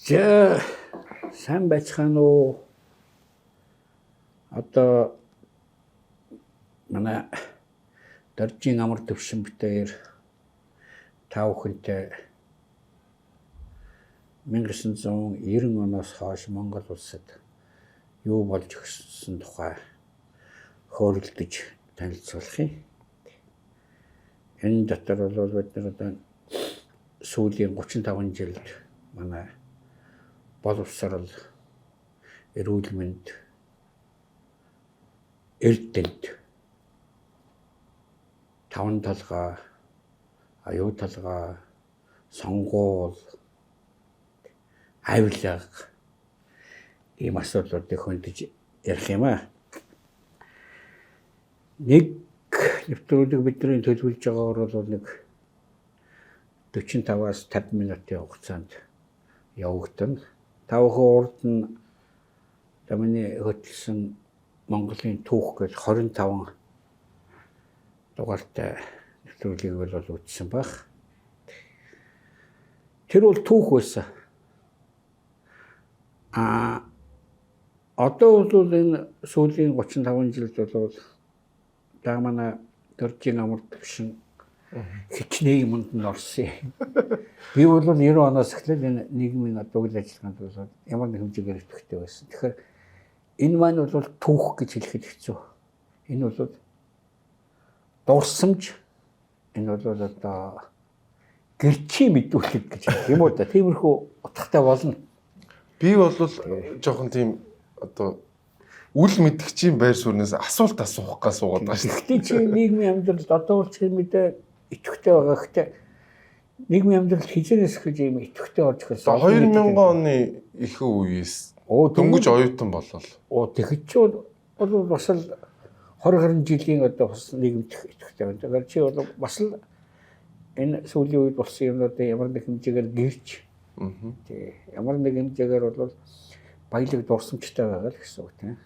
За сайн байцгаана уу? Одоо манай Доржийн амар төвшин битээр тав хүнтэй 1990 оноос хойш Монгол улсад юу болж өгсөн тухай хөөрөлдөж танилцуулах юм. Энэ дотор бол бид нар одоо сүүлийн 35 жилд манай боловсрол, эрүүл мэнд, эрдэнэт, таван талгаа, аюу талгаа, сонгуул, авилга ийм асуудлуудыг хөндөж ярих юм аа. Нэг нэвтрүүлэг бидний төлөвлөж байгаагаар бол нэг 45-аас 50 минутын хугацаанд явагдана. Тавхан урд нь миний хөтлсөн Монголын түүх гэж 25 дугаартай нэвтрүүлгийг бол үзсэн баг. Тэр бол түүх байсан. Одоо бол энэ сүүлийн 35 жилд бол манай Доржийн амар төвшин хичнээн юмд нь орсон. Би бол 90 оноос эхлээд энэ нийгмийн үйл ажиллагаанд бол ямар нэг хэмжээгээр идэвхтэй байсан. Тэгэхээр энэ маань бол түүх гэж хэлэхэд хэцүү. Энэ бол дурсамж, энэ бол одоо гэрчийн мэдүүлэг гэж хэлэх юм уу да. Тиймэрхүү утгатай болно. Би бол жоохон тийм одоо үл мэдгчийн байр суурнаас асуулт асуух гал суугаад байгаа шүү дээ. Гэхдээ чи нийгмийн амьдралд одоо бол чи мэдээ идэвхтэй байгаа. Гэхдээ нийгмийн амьдралд хизээс гэж юм идэвхтэй орж ирсэн. 2000 оны ихэнх үеэс дөнгөж оюутан болол. Тэгэхэд чи бол бас л 20 жилийн одоо бас нийгэмд идэвхтэй байна. Тэгэхээр чи бол бас л энэ сүүлийн үед болсон юмнуудыг ямар нэг хэмжээгээр гэрч ямар нэг хэмжээгээр бол баялаг дурсамжтай байгаа л гэсэн үг тийм.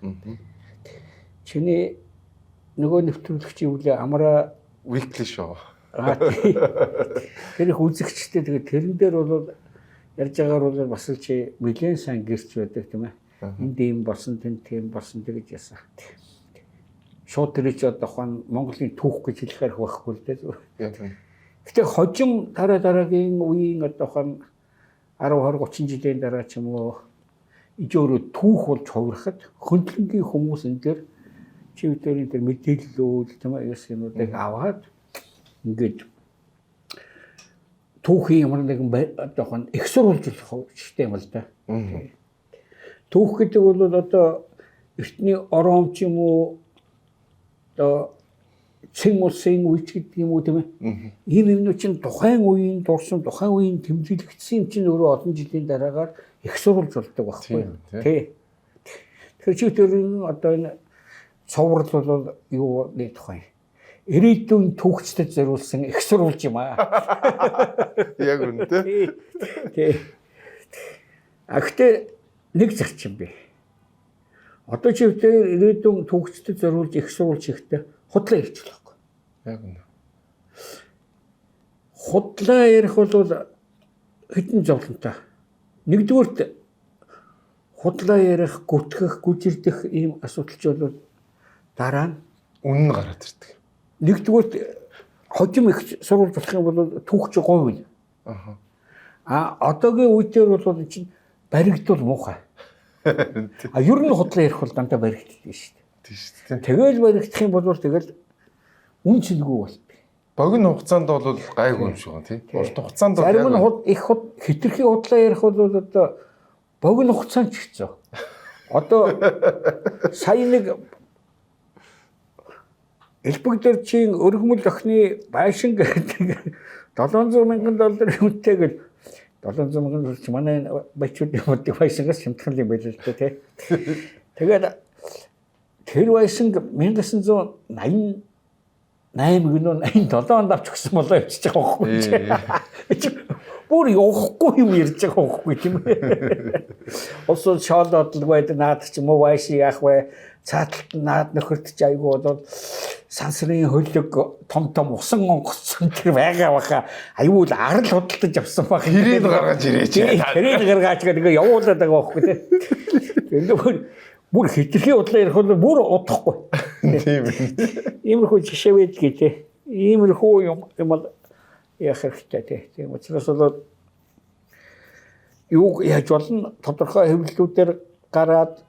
Чиний нөгөө нэвтрүүлэгчийн үлээ амраа weekly show. Тэр их үзэгчтэй тэгээд тэрэн дээр бол ярьж байгаагаар бол бас л чи нэлээд сайн гэрч байдаг тийм ээ. Энд ийм болсон, тэнд тийм болсон гэж ясаа. Шууд тэр чи одоо хон Монголын түүх гэж хэлэхээр байхгүй л дээ. Гэтэ хожим дараагийн үеийн одоо хон 10 20 30 жилийн дараа ч юм уу ижөөрөө түүх болж хувирахад хөндлөнгийн хүмүүс энэ дээр чивдэрийн тэр мэдээллүүд тийм ээ юмнуудыг аваад ингээд түүхийн ямар нэгэн одоо хон их сурвалжлах хэрэгтэй юм л да. Түүх гэдэг бол одоо эртний ором ч юм уу одоо цэн улсын үеч гэдэг юм уу тийм ээ. Ийм юмнууд чинь тухайн үеийн дурсан, тухайн үеийн тэмдэглэгдсэн юм чинь өөрөө олон жилийн дараагаар их сурвалж болдог байхгүй юу? Тий. Тэгэхээр чи тэр одоо энэ цоврал бол юу нэг тухайн ирээдүйн түүхчдэд зориулсан их сурвалж юм аа. Яг үнэ тий. Тий. Гэхдээ нэг зарчим бий. Одоо чи тэр ирээдүйн түүхчдэд зориулж их сурвалж хийхдээ худлаа ярьж болохгүй. Яг үнэ. Худлаа ярих бол хэдэн зовлонтой. Нэгдүгээрт худлаа ярих, гүтгэх, гүжирдэх ийм асуудалч бол дараа нь үнэн гараад ирдэг. Нэгдүгээрт хожим их сурвалж болох юм бол түүхч говь. Одоогийн үеээр бол чинь баригдвал муухай. Ер нь худлаа ярих бол дандаа баригддаг шүү дээ. Тийм шүү дээ. Тэгэл баригдах юм бол тэгэл үн цэнгүй болт. Богино хугацаанд бол гайгүй юм шиг байна тий. Урт хугацаанд бол зарим нь их хитрхи худлаа ярих бол одоо богино хугацаанд ч хэцүү. Одоо сая нэг элбэгдэр чин өргөмөл охины байшин гэдэг $700,000 үнэтэй гэл $700,000 манай баячуудын модыг байшингаас шимтгэл юм байл л дээ тий. Тэгээд тэр байшинг 1988 гэнэ 87 онд авч өгсөн болоо явчих байгаа байхгүй. Бүр явахгүй юм ярьж байгаа байхгүй тийм ээ. Осоо шоолоод л байдаг наад чи муу вайш яах вэ? Цааталт наад нөхөрт чи айгу болоод сансрын хөлөг том усан онгоцсон тэр байгаа баха. Аюул арал худалдаж авсан баг. Хэрэг гаргаж ирээч. Хэрэг гаргаж тэгээ явуулаад байгаа байхгүй тийм. Ингээд бүр хитрхи удлаа ярих бол бүр удахгүй. Тийм. Иймэрхүү жишээ байдгийг тийм. Иймэрхүү юм бол яах хэрэгтэй тийм. Учраас бол юу яаж болно тодорхой хэвлэлүүдээр гараад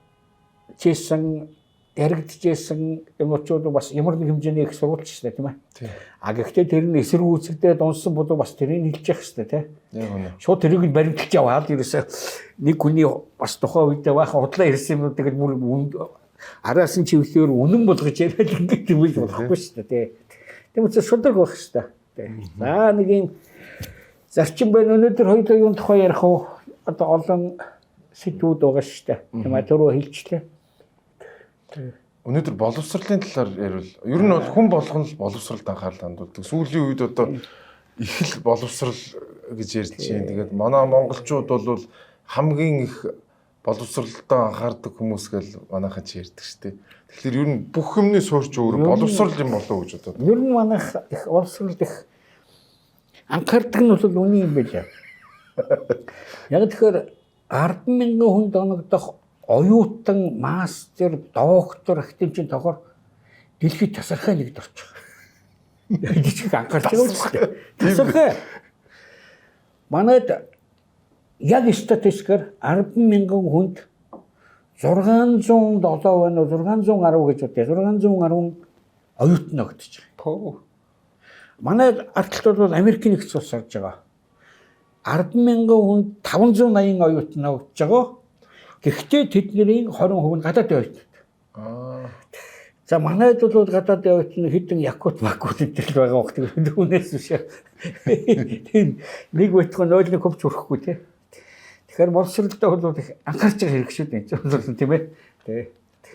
чийсэн яригдчихсэн юмчууд бас ямар нэг хэмжээний их сурвалж шээ тийм ээ. А гэхдээ тэр нь эсэргүүцэгдээ дунсан болов бас тэрийг хэлж явах хэрэгтэй тийм. Яг үнэ. Шууд тэрийг баримталж яваад ерөөсөө нэг хүний бас тухайн үедээ баахан худлаа ирсэн юмнуудыг бүр араас нь чивлэлээр үнэн болгож яриад ингээд юм л болохгүй шүү дээ тийм. Тийм учраас шудраг байх хэрэгтэй тийм. За нэг юм зарчим байна өнөөдөр хоёулаа юун тухай ярих уу? Одоо олон сэдвүүд байгаа шүү дээ. Тийм аа түрүү хэлчихлээ. Өнөөдөр боловсролын талаар ярил. Ер нь бол хүн болгон л боловсролд анхаарал хандуулдаг. Сүүлийн үед одоо их л боловсрол гэж ярьж байна. Тэгээд манай монголчууд бол хамгийн их боловсролдоо анхаардаг хүмүүс гэл манайхан ч ярьдаг шүү дээ. Тэгэхээр ер нь бүх юмний суурч өөр боловсрол юм болоо гэж бодоод. Ер нь манайх их боловсрол их анхаардаг нь бол үний юм байлаа. Яг тэгэхээр 10,000 хүнд оногдох оюутан, мастер, доктор, ахтэмжийн тохор дэлхийд тасархай нэгд орчих. Жижиг анхаарч байгаа үстэй. Тасархай. Манайд яг статистикээр 10,000 хүнд 607 байна уу 610 гэж бодъё. 610 оюутан огдож байгаа. Манай артлууд бол Америкийн нэгдсэн улс орж байгаа. 10,000 хүнд 580 оюутан огдож байгаа. Гэхдээ тэдний 20% нь гадаадын оюутнууд. За манайд бол гадаадын оюутан хэдэн Якут, Бакут гэдэл байгаа вахт түүнээс биш. Тийм нэг байтхан 0.1 хувьч хүрэхгүй тий. Тэгэхээр боловсролтой бол их анхаарч байгаа хэрэг шүү дээ. Тийм ээ. Тий.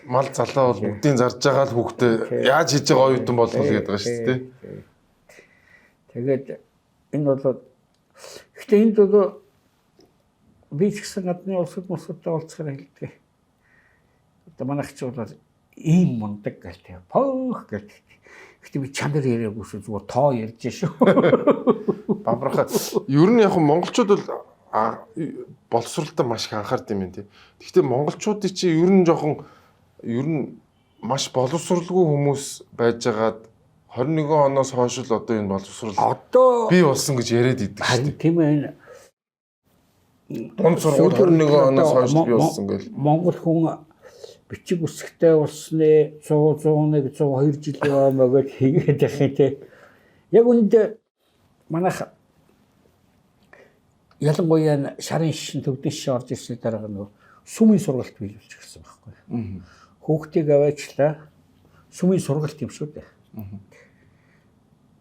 Мал залаа бол бүгдийн зарж байгаа л хүүхдээ яаж хийж байгаа оюутан болгох гэдэг байгаа шүү дээ. Тэгээд энэ бол гэхдээ энд бол би ч гэсэн гадны улсад мосготой уулзахаар хэлдэг. Одоо манайх ч бол ийм мундаг гэл тийм. Пох гэл. Гэхдээ би чанар яриаггүй шүү зүгээр тоо ярьж шүү. Бамбархаа. Ер нь яг монголчууд бол боловсролтой маш их анхаард юм тий. Гэхдээ монголчуудын чи ер нь маш боловсралгүй хүмүүс байжгаад 21 оноос хойш л одоо энэ боловсрал бий болсон гэж яриад идэг шүү дээ. Тийм ээ. Дунд сургууль 21 оноос хойш бий болсон гэл. Монгол хүн бичиг үсгтэй болсны 100 101 102 жил яваа гэж хийгээд яхаа тий. Яг үүнд манайх ялангуяа шарын шишин төвдөн шишин орж ирсний дараа нөгөө сүмийн сургалт биелүүлж гисэн байхгүй. Хүүхдийг аваачлаа сүмийн сургалт юм шүү дээ.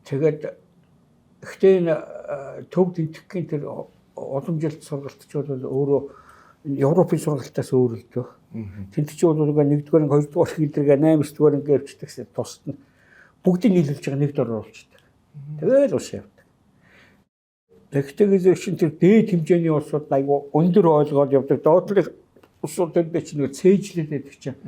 Тэгээд ихтэй төв тэнтгэхийн тэр уламжилт сургалтчууд бол өөрөө Европын сургалтаас өөр л дөө. Тэнтгч бол нэгдүгээр, хоёрдугаар хэлрэг 8-9-р ингээ явчихдаг тусад нь бүгдийг нийлүүлж байгаа нэг дор оруулчихдаг. Тэгээд уус явдаг. Тэгтээ шин тэр дээд хэмжээний улсууд айгу өндөр ойлгоод явдаг. Доотлох улсууд дээр чинь нэг цээжлээд байдаг чинь.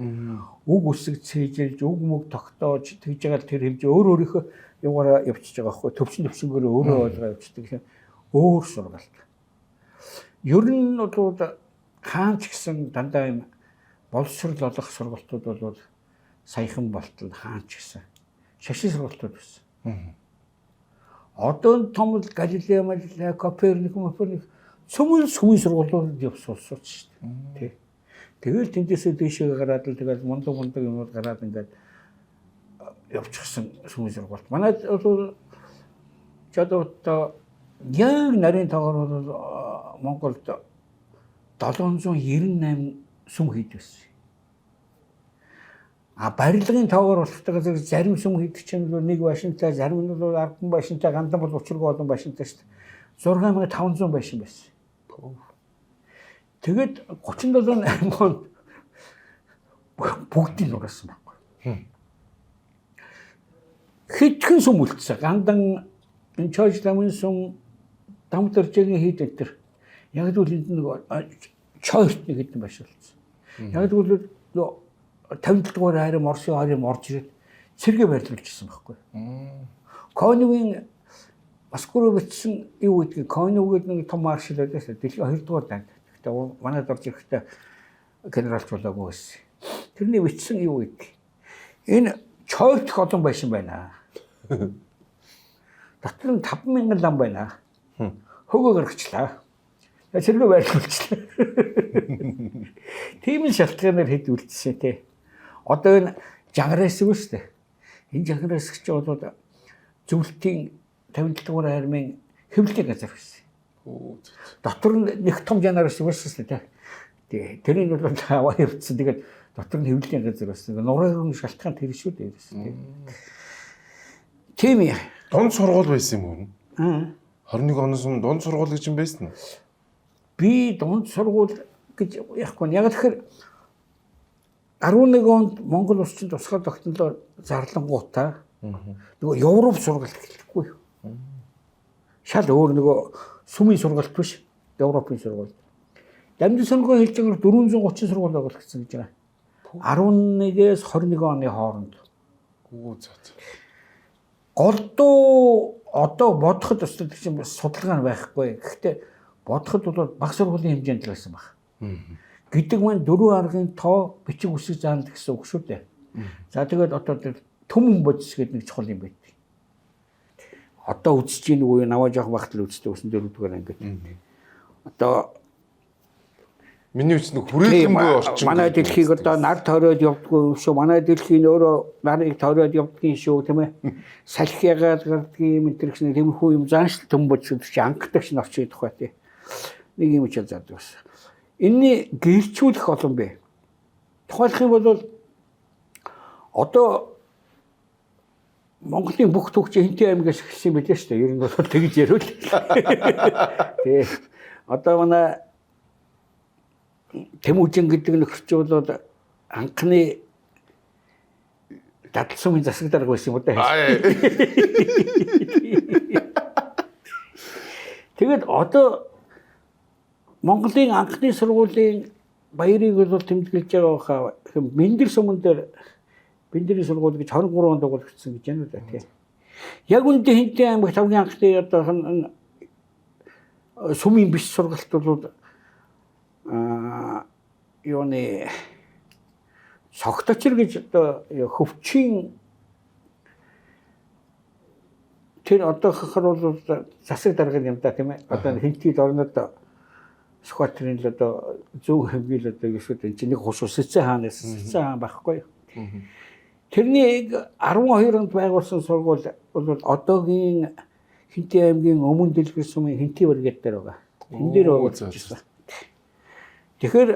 Үг үсэг цээжилж, үг мөг тогтоож тэгж байгаа тэр хэмжээ өөр өөрийнхөө яваараа явчихж байгаа байхгүй. Төвшнгөөр өөрөө ойлгоо явчихдаг. Өөр сургалт. Ер нь бол хаан ч гэсэн дандаа юм боловсрол олох сургалтууд бол саяхан болтол хаан ч гэсэн шашин сургалтууд байсан. Одоо том Галилео, Коперник сүмийн сургуулиуд явсан улсууд шүү дээ. Тэгэл тэндээсээ дэшээ гараад л тэгэл мундаг юмуд гараад ингээд явчихсан сүмийн сургуульд. Манайд бол жадуута яг нарийн тоогоор бол Монголд 798 сүм хийдвэсэн. А барилгын тоогоор болохтойгоо зарим сүм хийдэг чинь нэг башинтай, зарим нь бол 10 башинтай, гандан бол учиргүй олон башинтай шүү дээ. 6500 башин байсан. Тэгэд 37 онд бүгдийг нураасан байхгүй. Хэдхэн сүм үлдсэн. Гандан энэ чойжламын сүм дам дөржигийн хийд өнтер. Яг л энд нэг чойрт нэг хэдэн байшаа болсон. Яг л нөгөө 57 дугаар хайрам Орсын хайрам орж ирээд цэргээ байрлуулжсэн байхгүй. Конугийн Москваар бичсэн юу гэдгийг Конугээд нэг том маршал байлаа. Дэлхийн 2 дугаар данд. Гэхдээ манайд орж ирэхдээ генералч болоогүй байсан. Тэрний бичсэн юу гэдэг. Энэ чойрт олон байшин байна. Дотор нь 5,000 лам байна. Хөгөө гаргачлаа. Цэргээ байрлуулчихлаа. Тийм шалтгаанаар хэд үлдсэн те. Одоо энэ жагараас юу шүү дээ. Энэ жагараас ч бол зөвлөлтийн 57 дугаар армийн хэвлэлийн газар байсан. Дотор нь нэг том жанаараас юу шүү дээ те. Тэрийг бол аваа явуулсан. Тэгээд дотор нь хэвлэлийн газар байсан. Нурын шалтгаан тэр шүү дээ. Тийм ээ. Дунд сургууль байсан юм уу? 21 оноос өмнө дунд сургууль гэж юм байсан уу? Би дунд сургууль гэж яахгүй. Яг тэгэхээр 11 онд Монгол улсын тусгай тогтнолоор зарлангуудаа нөгөө Европ сургалт гэлэхгүй юу. Шал өөр нөгөө сүмийн сургалт биш. Европын сургалт. Дамжин сонгоо хэлж байгаа 430 сургууль байгаа гэсэн гэж байна. 11-ээс 21 оны хооронд. Голдуу одоо бодоход өсөлт чинь бас судалгаа байхгүй. Гэхдээ бодоход бол баг сургуулийн хэмжээнд л байсан баг. Гэдэг маань 4 аргын тоо бичиг үсэг заана гэсэн үг шүү дээ. За тэгээд одоо төмөн бодис гэдэг нэг чухал юм байт. Одоо үзэж ийн үгүй наваа жоох багт л үздэг гэсэн 4-р ангид. Одоо миний үс нэг хүрээлэнгүй орчин. Манай дэлхийг одоо нар тойроод явдггүй шүү. Манай дэлхийн өөрөө нарыг тойроод явдгийн шүү, тийм ээ. Салхи ягаад гардгийн энэ гэсэн тиймэрхүү юм заанш төм бодис чи ангидагч нь орчих тухай тий. Нэг юм ч заадаг бас. Энэний гэрчүүлэх олон бэ. Тухайлах юм бол одоо Монголын бүх төвч Хинтээ аймгаас эхэлсэн байлээ шүү дээ. Ер нь бол тэгж ярил. Тий. Одоо манай Тэмүүжин гэдэг нөхөрч бол анхны дадал сумын засаг дарга байсан юм да. Тэгээд одоо Монголын анхны сургуулийн баярыг бол тэмдэглэж байгаа хаа Мэндэр суман дээр Бэндэрийн сургууль гэж 23 онд байгуулагдсан гэж байна уу да тийм. Яг үндэ Хинтээ аймаг тавгийн анхны одоо сүмийн биш сургалт бол юуны цогточр гэж одоо хөвчийн тэр одоо хахар бол засаг дарга юм да тийм ээ. Одоо Хинтээд орнод Сүхбаатарын л одоо зөв хэмгээл одоо эсвэл энэ чинь нэг хус Сэцэн хаанаас Сэцэн хаан байхгүй. Тэрний 12 онд байгуулсан сургууль бол одоогийн Хинтээ аймгийн өмнө дэлгэр сумын Хинтээ бригад дээр байгаа. Энэ дээр байгуулсан. Тэгэхээр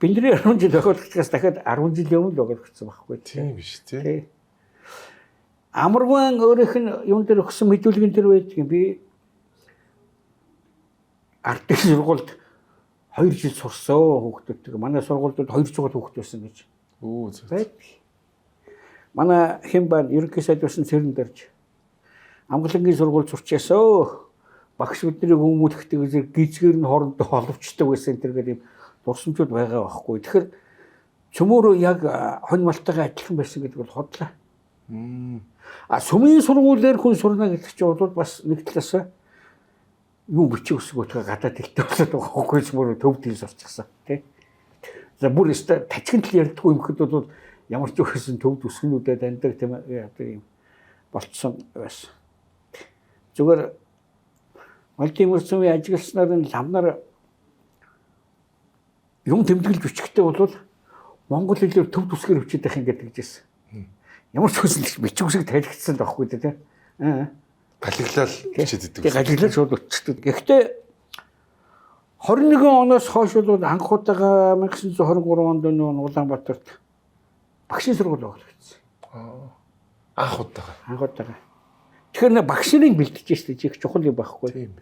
Бэндэрийн 10 жил байгуулагдсаас дахиад 10 жилийн өмнө байгуулагдсан байхгүй. Тийм биш тий. Амарган өөрийнх нь юун дээр өгсөн мэдүүлгэн дээр байдаг юм би ардын сургуульд 2 жил сурсан хүүхдүүд. Манай сургуульд 200 хүүхд байсан гэж. Байт. Манай хэн байна? Ерөнхий сайд байсан Цэрэн дэрж. Амгалангийн сургууль сурчаасаа багш бидний хүмүүлэхтэйгээр гизгээр нь хоорондоо холбочтой байсан тэр гэдэг юм дурсамжууд байгаа байхгүй. Тэгэхээр цөмөөрөө яг хонь малтайгаа адилхан байсан гэдэг бол хотлоо. Сүмийн сургуулиар хүн сурна гэдэг чинь бол бас нэг талаас юу бичиг үсэг утга гадаад хэлтэй болоод байгаа байхгүй цөмөөрөө төвд хэл сурчихсан тий. За бүр өстө тажигнал ярьдаггүй юм хэд бол ямар ч үхсэн төвд үсгнүүдэд андаг тийм ээ юм болцсон байсан. Зүгээр Малтын мөрцөмийн ажигласнаар нь ламнаар юм тэмдэглэж бичихтэй бол монгол хэлээр төв төсгөр өвчөд байх юм гэдэг жийсэн. Ямар ч үсэн бичиг үсэг тайлгдсан байхгүй тийм. Галиглал бичиж идэг. Галиглал шууд өчтдөг. Гэхдээ 21 оноос хойш бол анх удаага 1923 онд Улаанбаатарт багшийн сургууль байгуулагдсан. Анх удаага. Анх удаага. Тэгэхээр багшийн бэлтэж штэ чих чухал юм байхгүй. Тийм.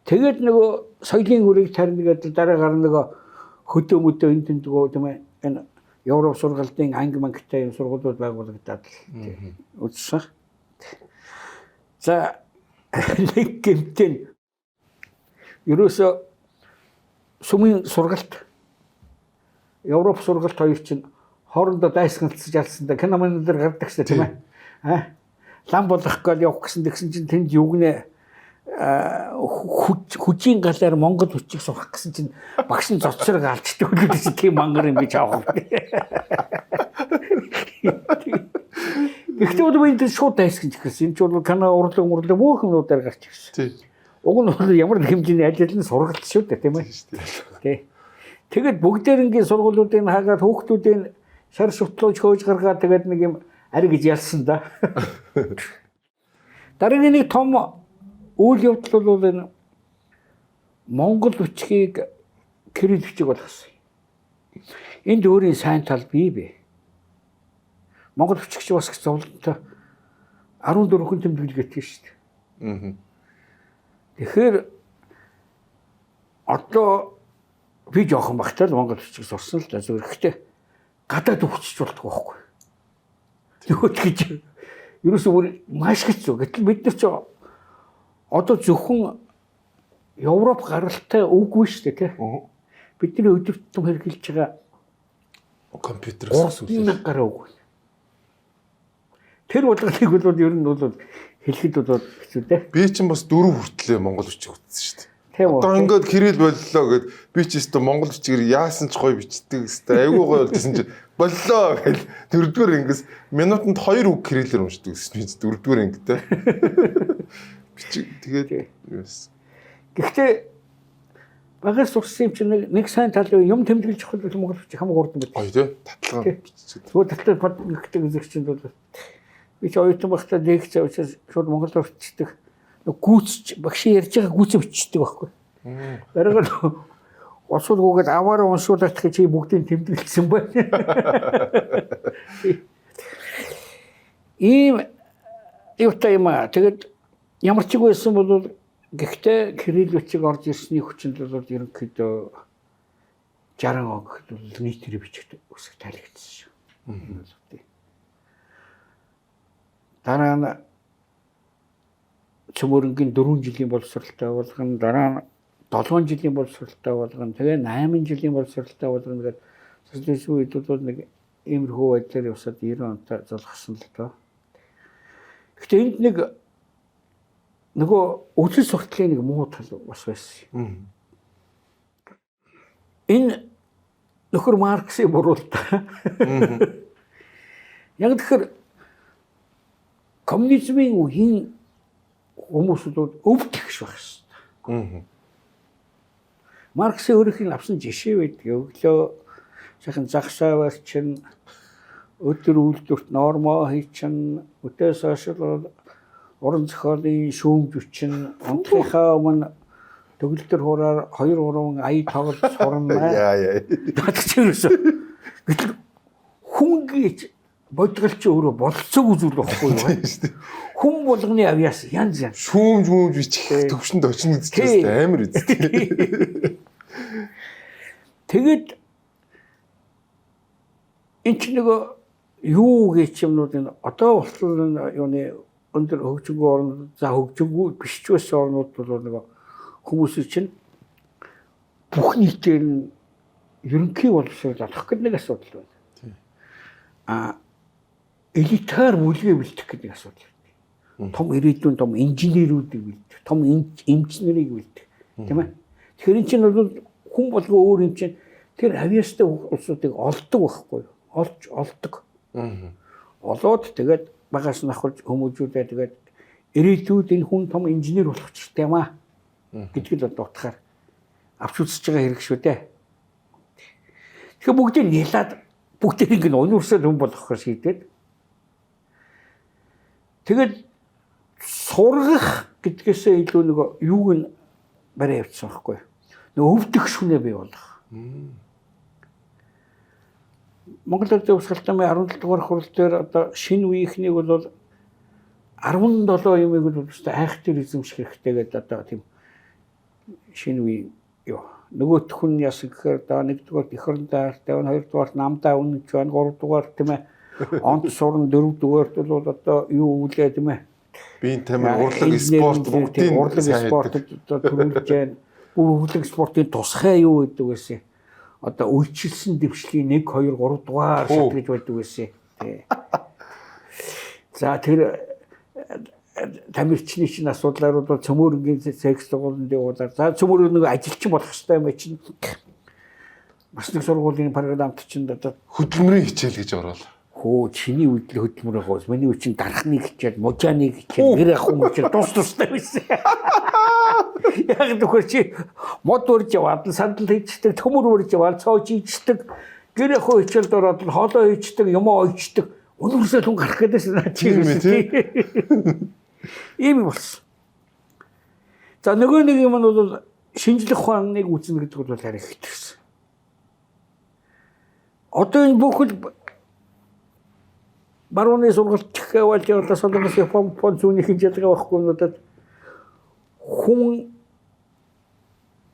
Тэгээд нөгөө соёлын үрийг тарина гэдэг дараа гарна нөгөө хөдөө мөдөө энэ тэндгөө тийм ээ энэ Европ сургалтын анги мангтай юм сургуулиуд байгуулагдаад үзсэн. За нэг гэмтэн ерөөсө сүмийн сургалт Европ сургалт хоёр чинь хоорондоо дайсгалтсаж ялсандаа киномын дээр гардаг шээ тийм ээ. Лам болох гол явах гэсэн чинь тэнд югнэ хүчийн галаар Монгол хүчийг сурах гэсэн чинь багш нь зоцсорог алдчихдаг гэдэг тийм мангар юм гэж аах. Гэхдээ одоо энэ шууд дайсгаж ирсэн. Энэ ч бол кино урлаг бүх юмнуудаар гарч ирсэн. Уг нь бол ямар нэг хэмжээний аль аль нь сургалт шүү дээ тийм ээ. Тий. Тэгээд бүгдээрингийн сургуулиудыг хаагаад хүүхдүүдийн шар шутлууж хөөж гаргаад тэгээд нэг юм ари гэж ялсан да. Дараагийн нэг том үйл явдал бол энэ Монгол бичгийг кирилл бичиг болгосон. Энд өөрийн сайн тал бий бэ. Монгол бичигч бас зовлонтой 14 хүн тэмдэглэдэг шүү дээ. Тэгэхээр одоо би жоохон багтаал Монгол бичиг сурсан л да зүгээр. Гэхдээ гадаад хөгжиж болдог байхгүй. Юу гэж ерөөсөө маш хэцүү. Гэтэл бид нар ч одоо зөвхөн Европ гаралтай үгүй шүү дээ тий. Бидний өдөртөн хэрэгжилж байгаа компьютерээс үгүй гараа үгүй. Тэр бодлогыг бол ер нь бол хэлэхэд бол хэцүү дээ. Би чинь бас 4 хүртлээ монгол бичиг утсан шүү дээ. Тийм үү. Одоо ингээд кирилл боллоо гэд би ч өстө монгол бичгээр яасан ч гоё бичдэг өстө айгүй гоё болдсон чинь боллоо гэл 4-р ангис минутанд 2 үг кириллээр уншдаг гэсэн би 4-р ангитай. Бичиг тэгээд юус. Гэхдээ багаас сурсан юм чинь нэг сайн тал юм тэмдэглэж чухал бол монгол бичиг хамаагүй хурдан байдаг. Гоё тий. Татлагаа бичдэг. Зүгээр татлаа под нэгдэг үзэгчэнд бол би ч оюутан багтаа лекц авчиж шууд монголоор бичдэг. Гүйцэж багш ярьж байгаа гүйцээ бичдэг байхгүй. Дараагаар осуулгүйгээд аваараа уншуулах гэж чи бүгдийг тэмдэглэсэн байна. Ийм юутай юм аа. Тэгээд ямар ч байсан бол гэхдээ кирилл бичиг орж ирсний хүчинд бол ерөнхийдөө 60 он гэхэд нийтээр бичигт өсөх тайлэгдсэн шүү. Дараа нь цөмөрөнгийн 4 жилийн боловсралтай болгон, дараа нь 7 жилийн боловсралтай болгон, тэгээ 8 жилийн боловсралтай болгон гэдэг социализм үед бол нэг иймэрхүү байдлаар явсаад 90 онтой золгосон л доо. Гэхдээ энд нэг нөгөө үйл сурталын нэг муу тал бас байсан. Энэ нөхөр Марксийн буруултаа. Яг тэгэхээр коммунизмын үеийн хүмүүсүүд өвдөх шиг байна. Марксийн өөрийнх нь авсан жишээ байдаг. Өглөө сайхан загсаавар чинь өдөр үйлдвэрт нормоо хий чинь өдөөс хойш уран зохиолын шүүмж үчин унтахынхаа өмнө төгөлдөр хураар 2-3 ая тоглож сурна. Татчихвэрсэн. Гэтэл хүн гэж бодгалч өөрөө болцоогүй зүйл байхгүй юу? Хүн болгоны авьяас янз янз. Шүүмж бичих төвшөнд очно гэж амар үздэй. Тэгээд энэ ч нөгөө юу гэж юмнууд энэ одоо болтол юуны өндөр хөгжингөө орнууд за хөгжингөө биш ч байсан орнууд бол нөгөө хүмүүс чинь бүх нийтээр нь ерөнхий боловсрол олох гэдэг нэг асуудал байна. Элитар бүлгээ бэлдэх гэдэг асуудал байна. Том ирээдүйн том инженерүүдийг бэлдэх, том эмчнэрийг бэлдэх, тийм ээ. Тэгэхээр энэ чинь бол хүн болгоо өөр юм чинь тэр авьяастай улсуудыг олдог байхгүй юу? Олдог. Олоод тэгээд багаас нь авах хүмүүжүүдээ тэгээд ирээдүйд энэ хүн том инженер болох ч гэдэм аа гэдгийг л утгаар авч үзэж байгаа хэрэг шүү дээ. Тэгэхээр бүгдийг нялаад бүгдийг ингэ универсал хүн болгохоор шийдээд тэгээд сургах гэдгээсээ илүү нэг юуг нь барай явуулсан байхгүй юу? Нөгөө өвдөх шүнээ бий болгох. Монгол Улсын Урсгалтын 17 дугаар хурал дээр одоо шинэ үеийнхнийг бол 17 юмыг бол өстой айхтар эзэмших хэрэгтэй гэдэг одоо тийм шинэ үе юу. Нөгөөх нь яасан гэхээр одоо 1-р эх орондоо тавь, 2-р намдаа үнэнч байна, 3-р тийм ээ. Онц сурн 4-р бол одоо юу үлээ тийм ээ. Биеийн тамир урлаг спорт бүгдийн урлаг спортод одоо төрүүлж байна. Хөвлөг спортын тусгай юу гэдэг вэ? Одоо үйлчилсэн дэвшлийн 1 2 3 дугаар шат гэж байдаг байсан. Тий. За тэр тамирчны чинь асуудлаар бол цөмөрөнгийн секс сургуулийн явуулаад за цөмөрөө нэг ажилчин болох хэрэгтэй юм чинь бас нэг сургуулийн програмд чинь одоо хөдөлмөрийн хичээл гэж орвол. Хөө чиний үед л хөдөлмөр гоос миний үед чинь дарахныг хичээл мужааныг хичээл нэр ах хүмүүс чинь тус тустай байсан. Яг тэгэхээр чи мод урж яваад сандал хийчдэг төмөр урж яваад цоож хийчдэг гэр ах хичээлд ороод хоолоо хийчдэг юм ойчдаг өнөөсөө түн гарах гэдээс наа чи ийм болсон. За нөгөө нэг юм бол шинжлэх ухааныг үзнэ гэдэг бол арай хэтэрсэн. Одоо энэ бүхэл барууны сургалт гэвэл одоо солонгос Япон зүүнний хинжээдэг байхгүй надад хүн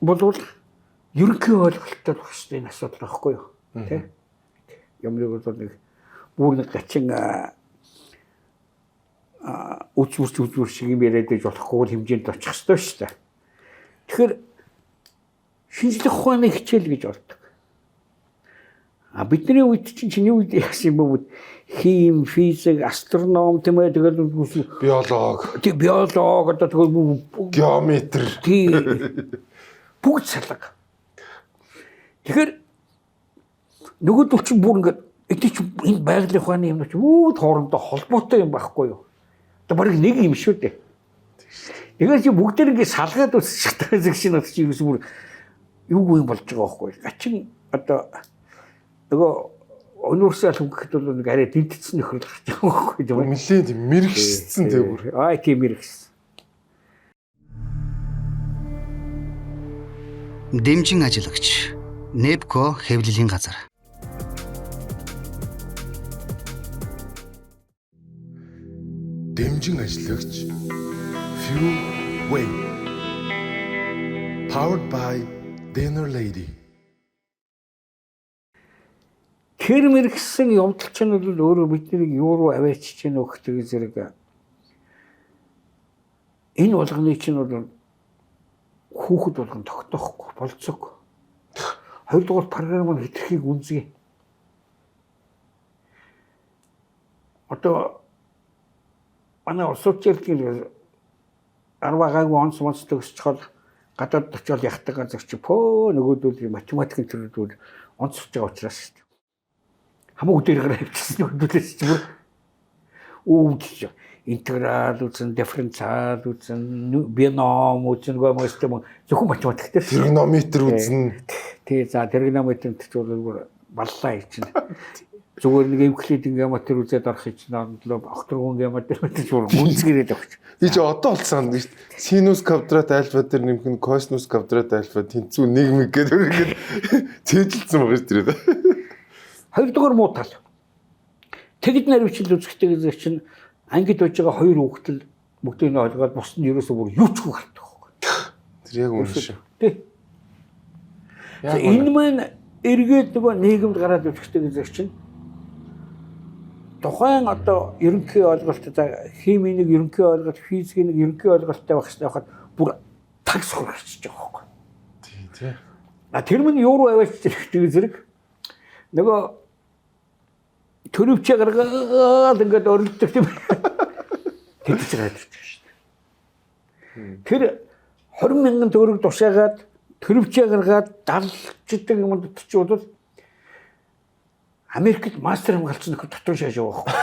болвол ерөнхий ойлголттой байх хэрэгтэй энэ асуудал байхгүй юу? Тэ? Ямрыг бол нэг бүр нэг гачин үзмүр шиг юм яриад байж болохгүй хэмжээнд очих хэрэгтэй шүү дээ. Тэгэхээр шинжлэх ухааны хичээл гэж ордог. Бидний үед чинь чиний үед яасан юм бэ? Хим, физик, астроном тийм ээ тэгэл биолог. Тэг биолог одоо тэгэл геометр. Бүгд салга. Тэгэхээр нөгөөдөл чинь бүр ингээд энэ байгалийн ухааны юм чинь бүгд хоорондоо холбоотой юм байхгүй юу? Одоо барыг нэг юм шүү дээ. Тэгэхээр чи бүгдээр ингээд салгаад үсчих таасаг шинэ чи юу бүр юу юм болж байгаа байхгүй юу? Гачин одоо нөгөө универсал хөнгөхд бол нэг арай дидцсэн нөхөр л гарч байгаа байхгүй юу? Нилээд мэрэгшсэн тэг бүр. Тийм мэрэгшсэн. Дэмжин ажиллагч Нэбко хэвлэлийн газар. Дэмжин ажиллагч Fuel Way. Powered by Dinner Lady. Тэр мэрэгсэн явдал чинь бол өөрөө бидний юу руу аваачиж гэнэ өгдөг зэрэг энэ болгоны чинь бол хүүхэд болгон тогтоохгүй болцоогүй. Хоёрдугаар програм нь хэтэрхийг үнзгий. Одоо манай улсуудчилгийн 10-аагүй онц төгсчихвол гадаад очиод ягтаг газар чи нөгөөдөл математикийн төрөлдөл онцорч байгаа учраас шүү дээ. Хамаагүй дээр гараа авчихсан нөгөөдөлөөс чи бүр өвдөж интеграл үзэн дифференциал үзэн бином үзэн гомост юм зөвхөн математик дээр тригонометр үзэн. Тий за тригонометрт ч бол баллаа чинь. Зүгээр нэг эвклидийн геометр үзээд орох чинь окторгон геометр ч бүр гүнзгийрээд өгч. Би ч одоо болсон шүү дээ. Синус квадрат альфа дээр нэмэх нь косинус квадрат альфа тэнцүү 1 гэдэг ингээд цээжилсэн байгаа шүү дээ. Хоёрдугаар муу тал. Тэгэд наривчл үзэхтэй гэж чинь ангид байж байгаа хоёр хүүхдэл бүгдийг нь ойлгоод бус нь ерөөсөө бүр юу ч гардаг байхгүй. Тэр яг үнэ шүү. Тий. Энэ маань эргээд нөгөө нийгэмд гараад үзэхтэй гэж чинь тухайн одоо ерөнхий ойлголт за химийн нэг ерөнхий ойлголт, физикийн нэг ерөнхий ойлголттой байх хэрэгтэй байхад бүр тагс хурцж байгаа байхгүй. Тий. Тэр мань юу руу аваач хэрэгтэй зэрэг нөгөө төрөвчөө гаргаад ингээд орилдог тийм тэгж байгаа шүү дээ. Тэр 20,000 төгрөг тушаагаад төрөвчөө гаргаад далчдаг юмд төчвөл Америкт мастер хамгаалсан нөхөр дотор шааж байгаа байхгүй.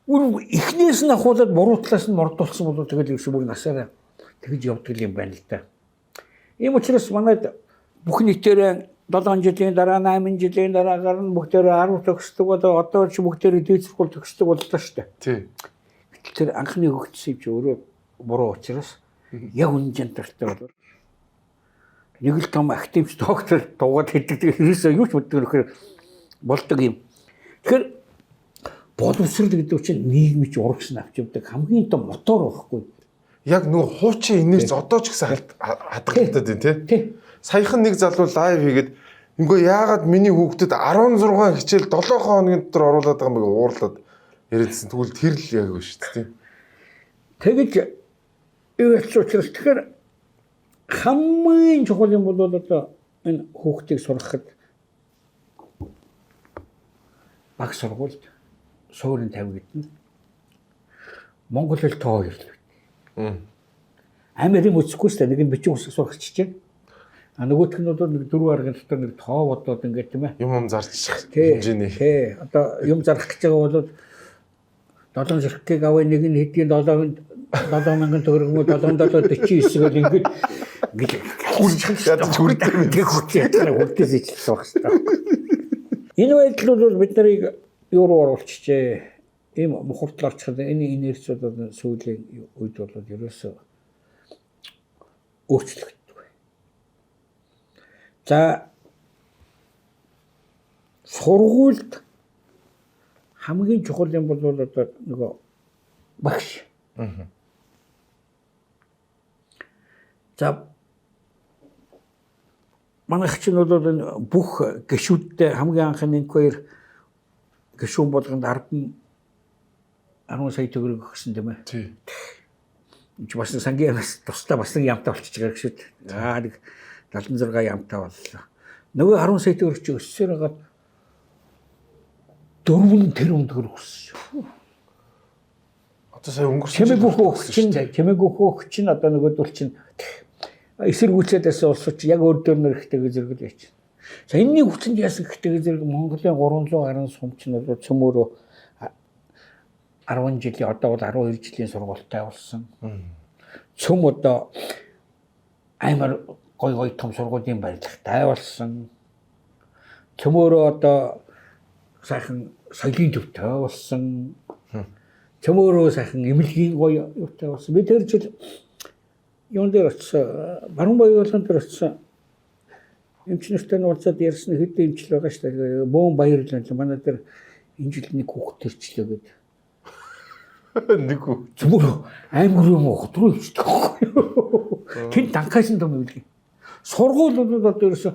Үгүй эхнээс нь ахуулаад буруу талаас нь мордуулсан бол тэгэл ерөөсөө бүр насаараа тэгж явдаг юм байна л да. Ийм учраас манайд бүх нийтээр 7 жилийн дараа 8 жилийн дараагаар нь бүгдээр 10 төгсдөг болоо одоо ч бүгдээр дээд сургууль төгсдөг боллоо шүү дээ. Тий. Тэр анхны хөгжсөн чи өөрөө буруу учраас яг үнэн жандартай болов. Нэг л том активч доктор дуугаад хэлдэг ерөөсөө юу ч мэддэг нөхөр болдог юм. Тэгэхээр боловсрол гэдэг чинь нийгмич урагш нь авч явдаг хамгийн том мотор байхгүй. Яг нөгөө хуучин инерц одоо ч гэсэн хадгалагдаад байна тий. Саяхан нэг залуу лайв хийгээд ингээ яагаад миний хүүхдэд 16 хичээл 7 хоногийн дотор оруулаад байгаа юм бэ уурлаад яриадсэн. Тэгвэл тэр л яг шүү дээ тий. Тэгэж юу ч учраас тэгэхээр хамгийн чухал юм бол одоо энэ хүүхдийг сургахад баг сургуульд суурин тавьдаг нь монгол хэл тоо ирлээ. Америкийн үсгүүс нэг нь бичиг үсэг сурах чижээ. А нөгөөх нь бол нэг 4 аргын дотор нэг тоо бодоод ингээд тийм ээ. Юм зарчих хэмжээний. Тий. Одоо юм зарах гэж байгаа бол 7 зэрэгтэйг аваа нэг нь хэдийн 7000 төгрөг мө 7749-ийг ингээд ядаж хүрдээс ижилсэн байх хэрэгтэй. Энэ байдал бол бид нарыг юу руу оруулчихжээ. Ийм мухардл орчиход энэ инерц бол сүүлийн үед бол ерөөсөө өөрчлөгддөг. За сургуульд хамгийн чухал юм бол одоо нөгөө багш. За манайх чинь бол энэ бүх гишүүдтэй хамгийн анхны 1-2 гишүүн болгонд 10 сая төгрөг өгсөн тийм ээ. Тий. Энд бас сангийн бас тусдаа бас нэг ямтай болчихж байгаа гişүүд. Аа нэг 76 ямтай боллоо. Нөгөө 10 сая төгрөг чи өссөөр хагаад 4 тэрбум төгрөг өссөн. Одоо сая өнгөрсөн чимээгүй хөөх чинь одоо нөгөөдөл чинь эсэргүүцлээдээс улсууч яг өөр дөр нэрхтэйг зэрэг л яач. За энэний хүчинд яасан гэхдээ зэрэг Монголын 300 гаруй сумч нь бол цөмөөрөө 10 жилийн одоо бол 12 жилийн сургуультай болсон. Цөм одоо амар гой том сургуулийн барилгатай болсон. Цөмөөрөө одоо сайхан соёлын төвтэй болсон. Цөмөөрөө сайхан эмнэлгийн гоё юутай болсон. Би тэр жил юун дээр очсон, баруун баярлалын дээр очсон. Эмчнэртэй уулзаад ярьсан хэдэн эмчл байгаа шүү дээ. Бөөн баярлал манай дээр энэ жил нэг хүүхэд төрчлөө гэдэг. Нэг үү. Зүгээр амар юм ухтруу юм шүү дээ. Тэн данхайсан том юм л. Сургуулиуд одоо ерөөсө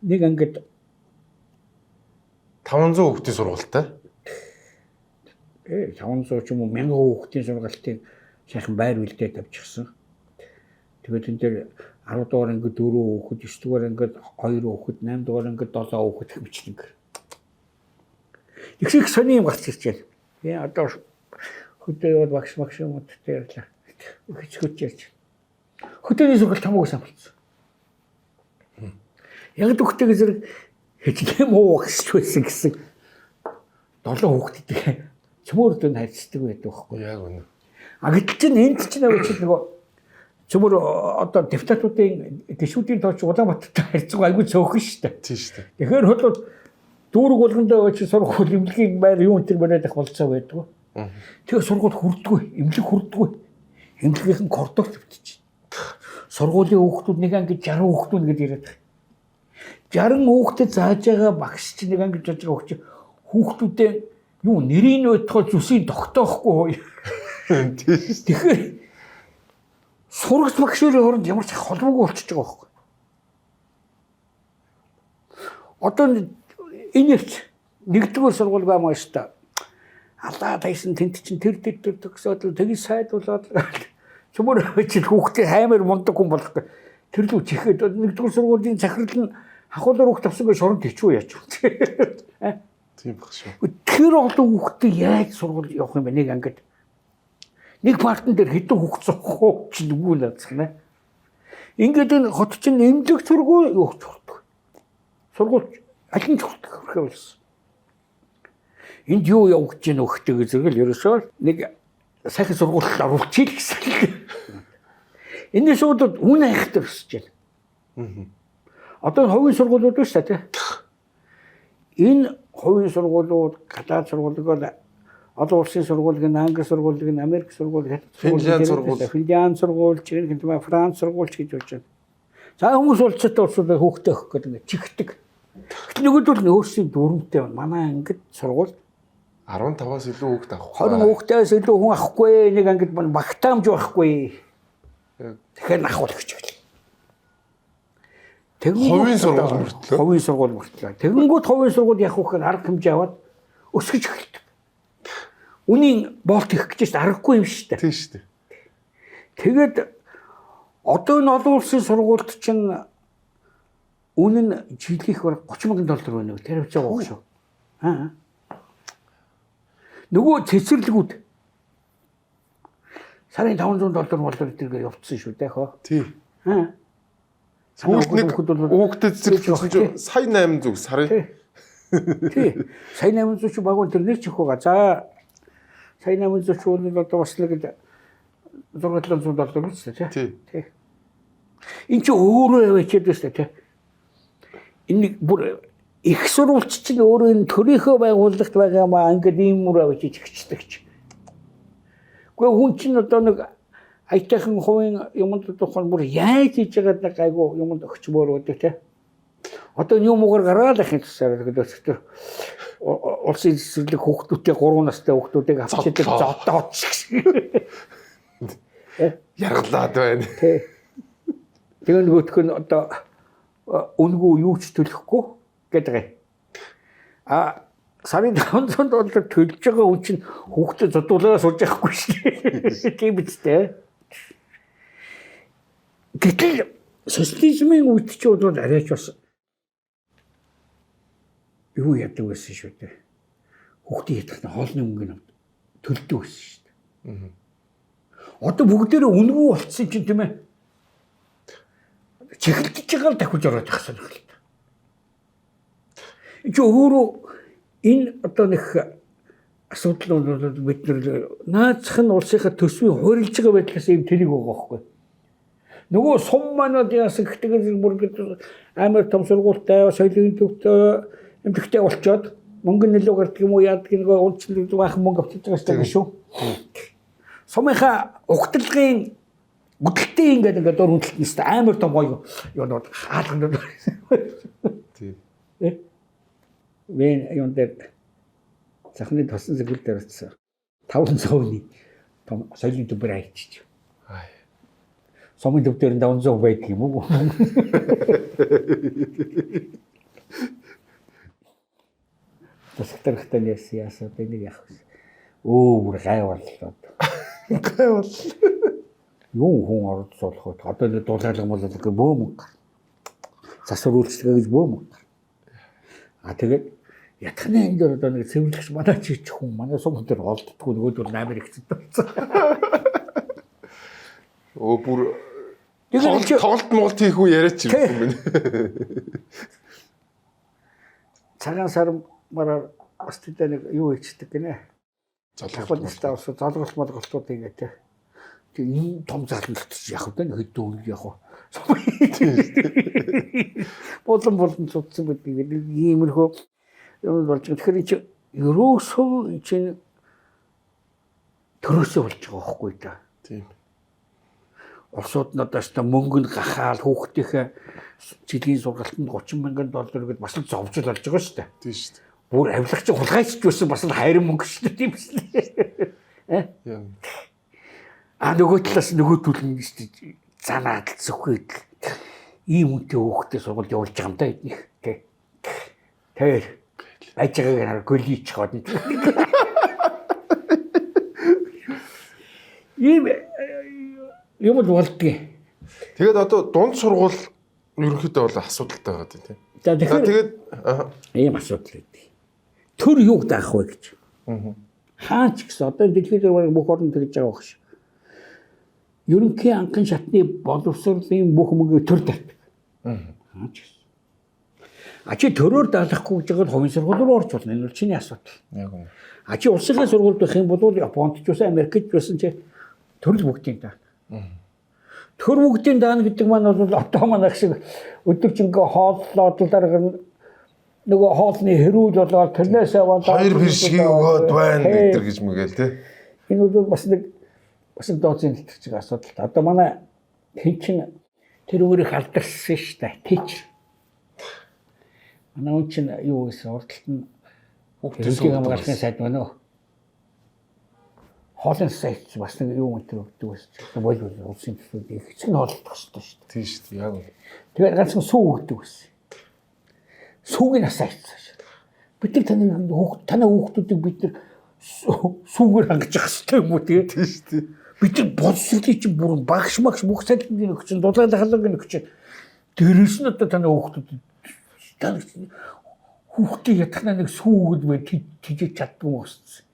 нэг ангид 500 хүүхдийн сургуультай. 500 ч юм уу 1000 хүүхдийн сургалтын сайхан байр үйлдэл тавьчихсан. Тэгээд энэ дээр 10 дугаар ангид 4 хүүхэд, 9 дугаар ангид 2 хүүхэд, 8 дугаар ангид 7 хүүхэд хэмжлэг. Их сони юм гарч ирж байна. Тэгээ одоо хөдөө багш юмудтай ярьлаа. Хөч ярьж. Хөдөөний сургалт хамаагүй сайн болсон. Яг төгтөг зэрэг хэчнэм уу багш байсан гэсэн 7 хүүхэдтэй цөмөрдөө хайцдаг байдаг байхгүй яг үнэ. А гэтэл чинь энд чинь нөгөө цөмөр одоо депутатуудын гишүүдийн тооч Улаанбаатартай харьцаг айгүй цөөхөн шүү дээ. Тийм шүү дээ. Тэгэхээр хөдлөд дүүрэг болгондоо очиж сургууль эмнэлгийн байр юу энэ төр бариад их болцоо байдаг. Тэгээ сургууль хүрдэггүй, эмнэлэг хүрдэггүй. Эмнэлгийнхэн коридор төвтөж. Сургуулийн хүүхдүүд нэг ангид 60 хүүхдүүд ингэж яриад. 60 хүүхдэд зааж байгаа багш чинь нэг ангид жиж байгаа хүүхдүүдээ юу нэрийн өтгөө зүсийн тогтоохгүй. Тэгэхээр сурагч багшийн хооронд ямар ч холбоогүй болчихж байгаа байхгүй. Одоо энэ нэгдүгээр сургууль баймаа шүү дээ. Алаа тайсан тент чинь тэр төгсөөд тэгж сайдуулаад чөмөр чи хүүхдээ хаймар мундаг хүн болох гэх. Тэр лүү чихээд нэгдүгээр сургуулийн захирал нь хахуулаар хүүхд тавсан гэж шоронд хичүү яач. Тийм баг шүү. Тэр олон хүүхдээ яаж сургууль явах юм бэ нэг ангид. Нэг партн дээр хэдэн хүүхд суух уу чи нүгүү наацгнаа. Ингээд энэ хот чинь эмнэлэг сургууль юу чухдаг. Сургууль аль нь чухдаг хөрхөө болсон. Энд юу явагдаж байна өгөхтэйг зэрэгэл ерөөсөө нэг сайхан сургуульд оруулчих гэсэн. Энэ шууд үн хайхтар өсөж байна. Одоо хувийн сургуулиуд шүү дээ. Энэ хувийн сургуулиуд, гадаад сургуулиуд, олон улсын сургуулийг, Англи сургуулийг, Америк сургуулийг, Финлянд сургууль, Франц сургууль гэж болж байна. За хүмүүс улцтай улсуудаа хүүхдээ өгөх гэдэг чихдэг. Нөгөөдөл нь өөрсдийн дүрмтэй байна. Манай ангид сургууль 15-аас илүү хүүхд авахгүй. 20 хүүхдээс илүү хүн авахгүй. Нэг ангид багтаамж байхгүй. Тэгэхээр ахвал гэж байна. Хувийн сургууль мөртлөө. Хувийн сургууль мөртлөө. Тэгэнгүүт хувийн сургууль явах хүүхэд арга хэмжээ аваад өсгөж эхэлдэг. Үнийн болт их гэж аргагүй юм шүү дээ. Тийм шүү дээ. Тэгээд одоо энэ олон улсын сургуульд чинь үнэ нь жилийнх бараг $30,000 байна уу? Тэр явж байгаа байх шүү. Аа. Нөгөө цэцэрлэгүүд сарын $500 болоор тэргээр явцсан шүү дээ хөө. Тий. Аа. Сүүлд нэг хүүхдэд зэрэгсэн чинь сая 800 сарын. Тий. Сая 800 ч багуун тэр нэг ч их байгаа. За сая 800 ч бол одоо бас нэг $600 үстэй тий. Тий. Энд чи өөрөө явчихад байна тий. Энэ бүр их сурвалж чинь өөрөө энэ төрийнхөө байгууллагт байгаа маа ингээд ийм мөр авчиж ихчдэг чи. Гэхдээ хүн чинь одоо нэг айтайхан хувийн юмд тухайн бүр яаж хийж байгаад нэг айгу юмд өгчмөр байдаг тий. Одоо юм угаар гараад ахын тусаар гэдэг улсын цэцэрлэг хүүхдүүдтэй 3 настай хүүхдүүдийг авчиж зодоод Яргалаад байна. Тий. Тэгээ нөгөөх нь одоо үнгүй юу ч төлөхгүй гэдэг. Сарын $500 төлж байгаа хүн чинь хүүхдэд зодуулаад сууж байхгүй шүү. Тийм биз дээ. Гэтэл социализмын үед ч бол арайч бас юу яадаг байсан шүү дээ. Хүүхдийн ятгахна хоолны мөнгөнд төлдөг байсан шүү дээ. Одоо бүгдээрээ үнгүй болцсон чинь тийм ээ. Чихэлдэж байгаа л дахиж ороод байх сонирхолтой. Энд өөрөө энэ одоо нэг асуудал бол бид нар наацх нь улсынхаа төсвийг хуурилж байгаа байдлаас юм тэрийг байгаа байхгүй. Нөгөө сум манад яасан гэхдээ бүр амар том сургуультай соёлын төвтэй эмгэгтэй болчоод мөнгө нөлөө гардаг юм уу яадаг нөгөө үйлчлэл баахан мөнгө авчиж байгаа шүү. Сумынхаа угтлагын гүдэлтэй ингээд дөрвөлтнээс амар том гоё юунууд хаалганд. Тий. Мен юун дээр захны тосон зэглэл дээр очсон 500-ны том соёлын төвөр айчиж. Сумын төв дээр 500 байдаг юм уу? Тэсгэрхтэн яасан энийг яах вэ? Бүр гайварлаа. Гайвал. Юу хүн орж суулах вэ? Одоо нэг дуулaalга болоод бөөмөг. Засвар үйлчлэгээ гэж бөөмөг. Тэгээд ятхны энэ дээр одоо нэг цэвэрлэгч манай чийч хүн манай сум дээр олддгүй нөгөөдөр амар ихцэн болсон. Бүр тоглолт молт хийх үү яриач юм байна. Цагаан сармаар бас тэ нэг юу хийдэг гинэ. Залхалтай ус залгалт молголтууд ингээд тэ. Тэг ийм том залгалт яах вэ? Хэдэн үе яах вэ? Болон цуцсан гэдэг иймэрхүү юм болж байгаа. Тэгэхээр чи ерөөсөө чинь төрөөсөө болж байгаа байхгүй да. Тийм. Улсууд надаас та мөнгө нь гахаал хүүхдийнхээ жилийн сургалтанд $30,000 гэдээ бас л зовжл болж байгаа шүү дээ. Тийм шүү дээ. Бүр авилгач хулгайч байсан бас л хайрын мөнгө шүү дээ тийм ээ. Нөгөө талаас нөгөө төлнө шүү дээ. Занаад зөвхөд ийм үнэтэй хүүхдээ сургууль явуулж байгаа юм да эднийх тий. Тэр ажигааг хараа гөлийч хоод. Ийм юм л болдгийг. Тэгээд одоо дунд сургууль ерөнхийдөө бол асуудалтай байгаа тийм. За тэгэхээр ийм асуудал байдаг. Төр юуг даах вэ гэж. Хаа ч гэсэн одоо дэлхийд бүх орнд тэгж байгаа багш. Ерөнхий анхан шатны боловсролын бүх мөнгө төр тавьдаг. Хаа ч гэсэн. Чи төрөөр даалгахгүй гэж байгаа хувийн сургууль руу орж болно. Энэ бол чиний асуудал. Яг үнэ. Чи улсын сургуульд байх юм бол Японд ч байсан, Америкт ч байсан чи төрөл бүгдийн даа. Төр бүгдийн даана гэдэг маань бол одоо манайх шиг өдөржингөө хооллоод дараа нөгөө хоолны хэрүүл болоод тэрнээс аваад хоёр бишгийг өгөөд байна гэдэг гэж мэгэл тий. Энэ бол бас нэг дооцын хэлтэж байгаа асуудал. Одоо манай хэн чин тэр өөрийг алдарсан шүү дээ. Тийч. Манай хүн чин юу гэсэн урдталт нь хүүхдийн хамгаалахын сайд байна уу? Хоолны сайд бас нэг юу өнтер өгдөг байсан. Бол улсын төсвүүд их чинь хооллох хэрэгтэй шүү дээ. Тийм шүү дээ. Яг үнэ. Тэгээд ганцхан сүү өгдөг байсан. Сүүгийн асаацсан шүү. Бид нар танай хүүхдүүдийг бид нар сүүгээр хангаж явах хэрэгтэй юм уу тийм шүү дээ. бид нар боловсролын чинь бүрэн багш магш бүх салхины нөхч чинь дулаан хаалгын нөхч чинь дээрээс нь одоо таны хүүхдийн ятгахна нэг сүүгд бай тижиж чаддгүй мөссөн.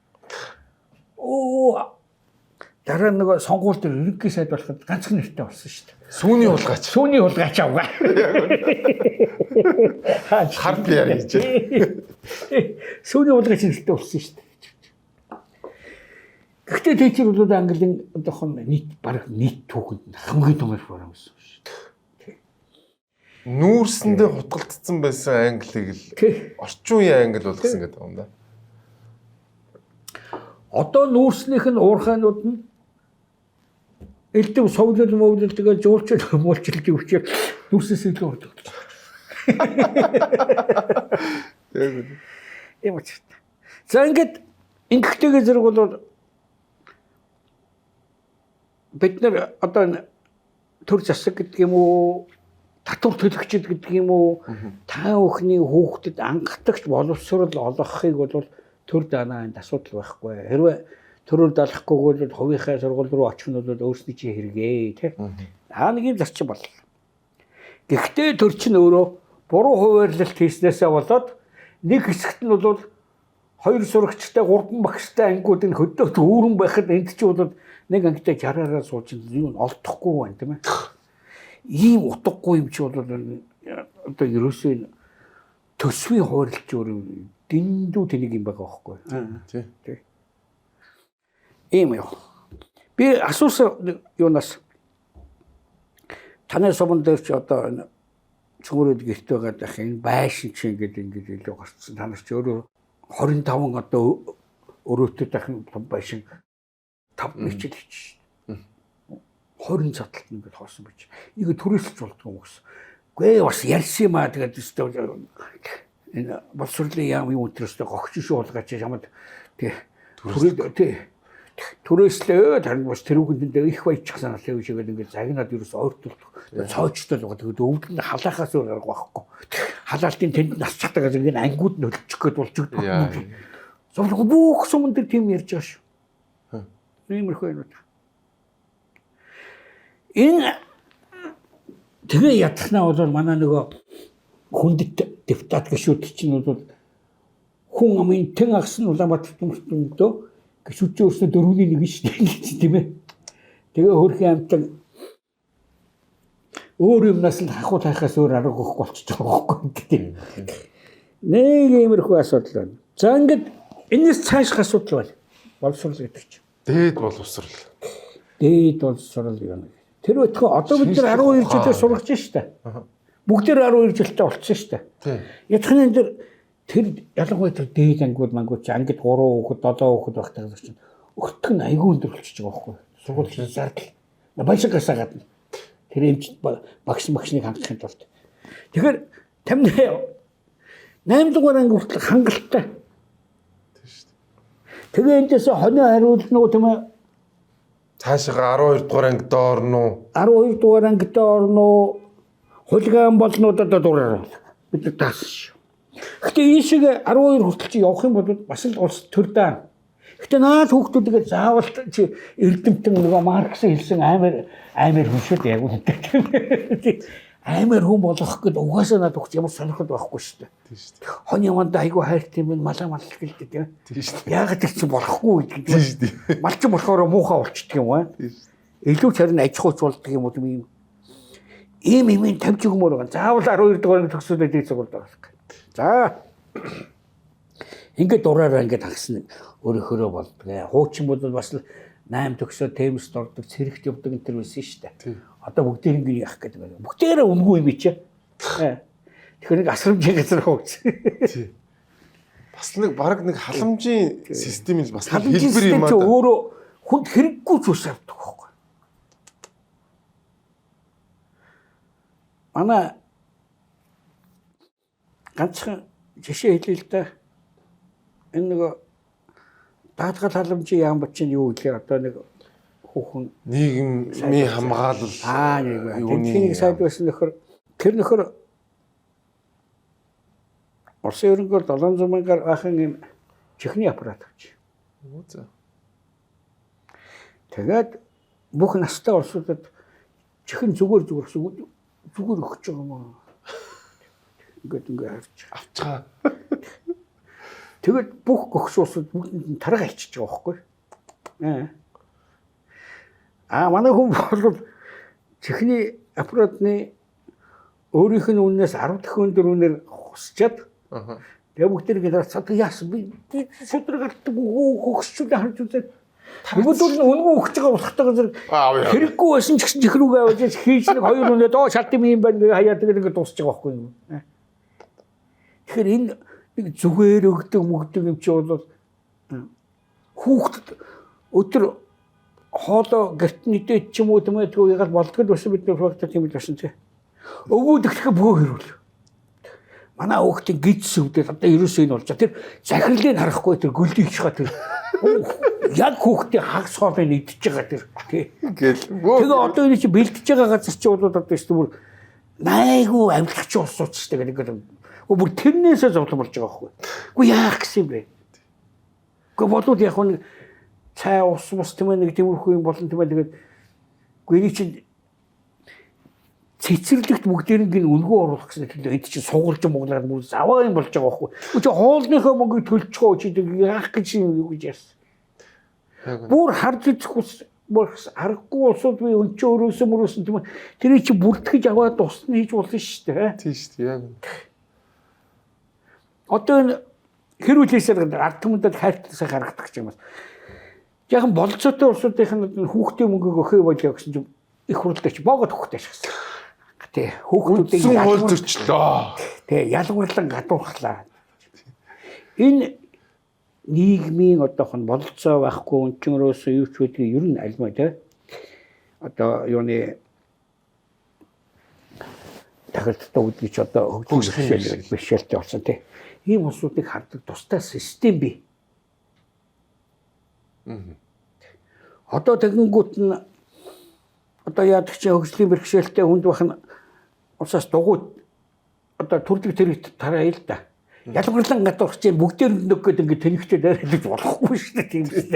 Дараа нэг сонгуульд ерөнхий сайд болоход ганцхан нэртэй болсон шүү дээ. Сүүний хулгайч. Сүүний хулгайч авгаа. Хар пиар гэж. Сүүний хулгайч нэртэй болсон шүү дээ. Гэхдээ тэйчэр бол Английн одоохон нийт баг нийт түүхэнд хамгийн том реформ байсан шүү дээ. Нүүрсэндээ хутгалтцсан байсан Англиг л орчин үеийн Англи болгосон гэдэг юм да. Одоо нүүрснийх нь уурхайнууд нь элдэв совлол мовлол тэгээ жуулчл муулчл гэвчээ нүүрсээс илүү урд. Яг үгүй. За ингээд ингэхтэйгээ зэрэг бол бид нар одоо төр засаг гэдэг юм уу, татвар төлөгчд гэдэг юм уу, та бүхний хүүхдэд ангатагч боловсрол олгохыг бол төр данаанд асуудал байхгүй. Хэрвээ төрөөр даалгахгүй бол хувийнхаа сургууль руу очих нь бол өөрсдөө чи хэрэгээ тий. Нэг юм зарчим бол. Гэхдээ төр чинь өөрөө буруу хуваарлалт хийснээсээ болоод нэг хэсэгт нь бол 2 сурагчтай 3 багштай ангиудын хөдөөд өөрөн байхад энд чи бол нэг ангитай 60-аараа сууж юу олдохгүй байна тийм ээ. Ийм утгагүй юм чи бол одоо ерөөсөө төсвийн хуваарлалт өөрөө дэндүү тэнийг юм байгаа байхгүй. Тий. Ийм юу. Би асуусан юунаас танай суман дээр чи одоо цөмөрөд гэрт байгаа дах энэ байшин чи ингээд илүү гарцсан. Та нар чи өөрөө 25 одоо өрөөтэй дахин байшин 5 мичил хийж шээ. 20 цаталт ингээд хоосон байж. Энийг төрөөсөлж болдгоо юм гэсэн. Гүй бас ярьсан юм аа тэгээд өстөө энэ боловсролын яам юм өдрөөсөө гогч шүү болгаач ямад тий төрөөслөө тань бас тэрүүгэнд их баяжчих санаа л юм шигээд ингээд загнаад ерөөс ойртол цоочтой л байгаа. Тэгээд өвдөн халаахаас өөр арга байхгүй. Халаалтын тэнд нас чатаа гэдэг энэ ангиуд нь өлчих гээд болж өгдөг. Зөвхөн бүх суман дээр тийм ярьж байгаа шүү. Иймэрхүү юм. Энэ тэгээ ятхнаа бол манай нөгөө хүндэт депутат гişүүд чинь бол хүн амын тэн агс нь Улаанбаатар төмөртөндөө гişүүдийн өрснө 4-ийн 1 шүү дээ тийм ээ. Тэгээ хөрхийн амтан өөр юмнаас л хахуу тайхаас өөр арга өгөх болчих жоох байхгүй тийм. Нэг иймэрхүү асуудал байна. За ингээд энэс цаашх асуудал байна. Боловсрол гэдэг чинь. Дээд боловсрол. Дээд боловсрол юм. Тэр өтгөө одоо бид нар 12 жилээр сургаж штэ. Бүгдээр 12 жилтэй болчихсон штэ. Ятхны энэ тэр ялангуяа тэр дээд ангууд мангууд чи ангид 3 хүүхэд 7 хүүхэд багтаа гэж чинь өгтг нь айгүй өндөр болчихж байгаа байхгүй. Сургууль зардал. Баяшигасаа гадна. Тэр эмч багшныг хангахын тулд. Тэгэхээр 58 дугаар анги хүртэл хангалттай. Тийм шүү дээ. Тэгээ эндээс хонио хариулнуу тийм ээ. Цаашаа 12 дугаар анги доорно. 12 дугаар ангид орно. Хулгайн болнуудад дураар бид таасан шүү. Гэтэ энэ шиг 12 хүртэл чи явах юм бол бас л улс төр даана. Гэтэ наад хүүхдүүдгээ заавал чи эрдэмтэн нөгөө Маркс хэлсэн амар хүн шүү дээ яг үнэндээ. Амар хүн болгох гээд угаасаа наад хүүхд ямар сонирхол байхгүй шүү дээ. Тийм шүү дээ. Хон яманд айгүй хайртай юм малаа гэлдэг тийм. Тийм шүү дээ. Яагаад тэр чи болохгүй гэдэг. Тийм шүү дээ. Малч болохоор муухай болчихдөг юм аа. Тийм шүү дээ. Илүү чарын аж ахуйч болдог юм уу юм. Ийм тавьж өгмөр байгаа. Заавал 12 дугаар төгсөөд дээд сургуульд байгаа. За. Ингээд дураараа ингээд хагсна өөрөөхөө болдгоо. Хуучин бол бас л 8 төгсөөд темэст ордог, цэрэгт явдаг энэ төр байсан шүү дээ. Одоо бүгдээр ингэ яах гэдэг байна. Бүгдээрээ үнгүй юм чи. Тэгэхээр нэг асрамжийн газар хууч. Тий. Бас нэг баг нэг халамжийн систем л бас хэлбэр юм аа. Өөрөө хүнд хэрэггүй зүйлс авдаг байхгүй. Манай ганцхан жишээ хэлээ л да. Энэ нэг даатгал халамжийн яам бачин юу гэхээр одоо нэг хүүхэн нийгмийн хамгаалал нэг сайд байсан нөхөр тэр нөхөр Орсын өрөнгөөр 700 мянгаар ахын чихний аппарат авч. Тэгээд бүх настай орсуудад чихэн зүгээр өгч байгаа юм аа. Ингээд авч авчгаа. Тэгээд бүх гогсуусууд бүгд тарга ичиж байгаа байхгүй. Манай хүн бол чихний аппаратны өөрийнх нь үннээс 10 дахин өндөр үнээр хусчаад тэгээ бүгд нэг цад яасан би шудрагт хөгсчүүл харж үзээд бүгд үнгүй өгч байгаа болохтойгоо зэрэг хэрэггүй байсан ч гэсэн чих рүүгээ аваад хийж нэг 2 үнээ доо шалтим юм байна хаяа тэгээд дуусч байгаа байхгүй. Тэгэхээр энэ нэг зүгээр өгдөг юм чи бол хүүхдэд өдөр хоолоо гэрт нэдэж ч юм уу тэмээдгүй ягаад болдгол болсон бид проект тийм л байсан тий. Өвөөдөх бөө хэрүүл. Манай хүүхдийн гидс өвдөд одоо ерөөсөө энэ болж байгаа. Тэр захирлыг харахгүй тэр гөлдийг чгаа тэр яг хүүхдийн хагас хоолыг идчихэж байгаа тэр тий. Тэгээ одоо энэ чи бэлдэж байгаа газар чи бол одоо шүү бүр найгуу амьдч уусууч шүү дээ гэдэг. Бүр тэрнээсээ зовлон болж байгаа байхгүй. Үгүй яах гэсэн юм бэ? Гэхдээ болоод яг нэг цай ус тийм нэг тиймэрхүү юм болон тийм тэгээд үгүй энэ чинь цэцэрлэгт бүгдээрийг нь өнгөө оруулах гэсэн хэлээ эд чинь сугалж моглаад бүр заваа юм болж байгаа байхгүй. Үгүй чи хоолныхоо мөнгөийг төлчихөө чи яах гэж юм гэж яасан. Бүр харж үзэх ус аргагүй усууд би өнчөө өрөөсөн мөрөөсөн тийм тэр чи бүртгэж аваад усны хийж болно шүү дээ. Тийм шүү дээ яг. Одоо энэ хэрүүлээсээр ард түмэнд хайртасаа харагдах гэж юм байна. Яхан болцоотой улсуудын хүүхдийн мөнгөийг өгөхөө болоо гэсэн чинь их хурлаач боогод хүүхдээ шигсэн. Тэ хүүхдүүдийг ялгуулчихлоо. Тэ ялгуурлан гадуурхлаа. Энэ нийгмийн одоохон болцоо байхгүй өнчнөрөөс юу ч үгүй ер нь альмаа тэ. Одоо юуны тахилттай үдгийч одоо хөгжих бишэлтэй болсон тэ. Ийм улсуудыг хардаг тустай систем бий. Одоо тэгэнгүүт нь одоо яадаг чи хөгжлийн бэрхшээлтэй хүнд бахан усаас дугуй одоо төрдөг тэрэгт тараа л да. Ялгарлан гадуурх чинь бүгдээр нөгөөд ингэ тэнэгтэй дайрах болохгүй шүү дээ тийм үү?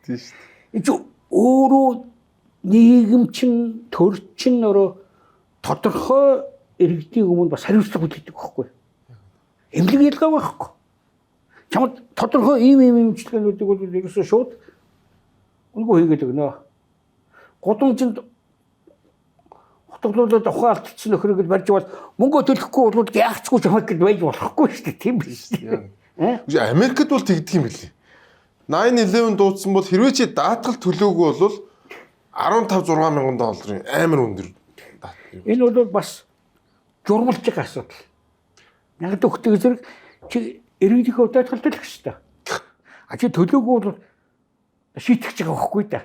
Тийм шүү дээ. Энэ өөрөө нийгэм чин төр чин өөрөө тодорхой иргэдийн өмнө бас хариуцлага үлдээдэг байхгүй. Эмнэлэг ялгаа байхгүй. Чамд тодорхой ийм имжлэгнүүдийг бол ерөөсөө шууд үгүй хийгээд өгнө. Гудамжинд хотглуулаад ухаан алдчихсан нөхрийг барьж бол мөнгө төлөхгүй бол яахчгүй чамайг гэж байж болохгүй шүү дээ. Тийм биш үү? Америкт бол тэгдэг юм билий. 9/11 дуудсан бол хэрвээ чи даатгал төлөөгүй бол 15-6 мянган долларын амар өндөр. Энэ бол бас журмалж байгаа асуудал. Яг төгтөг зэрэг чи иргэдийнхээ даатгал төлөх хэрэгтэй. А чи төлөөгүй бол шийтгэж байгаа байхгүй да.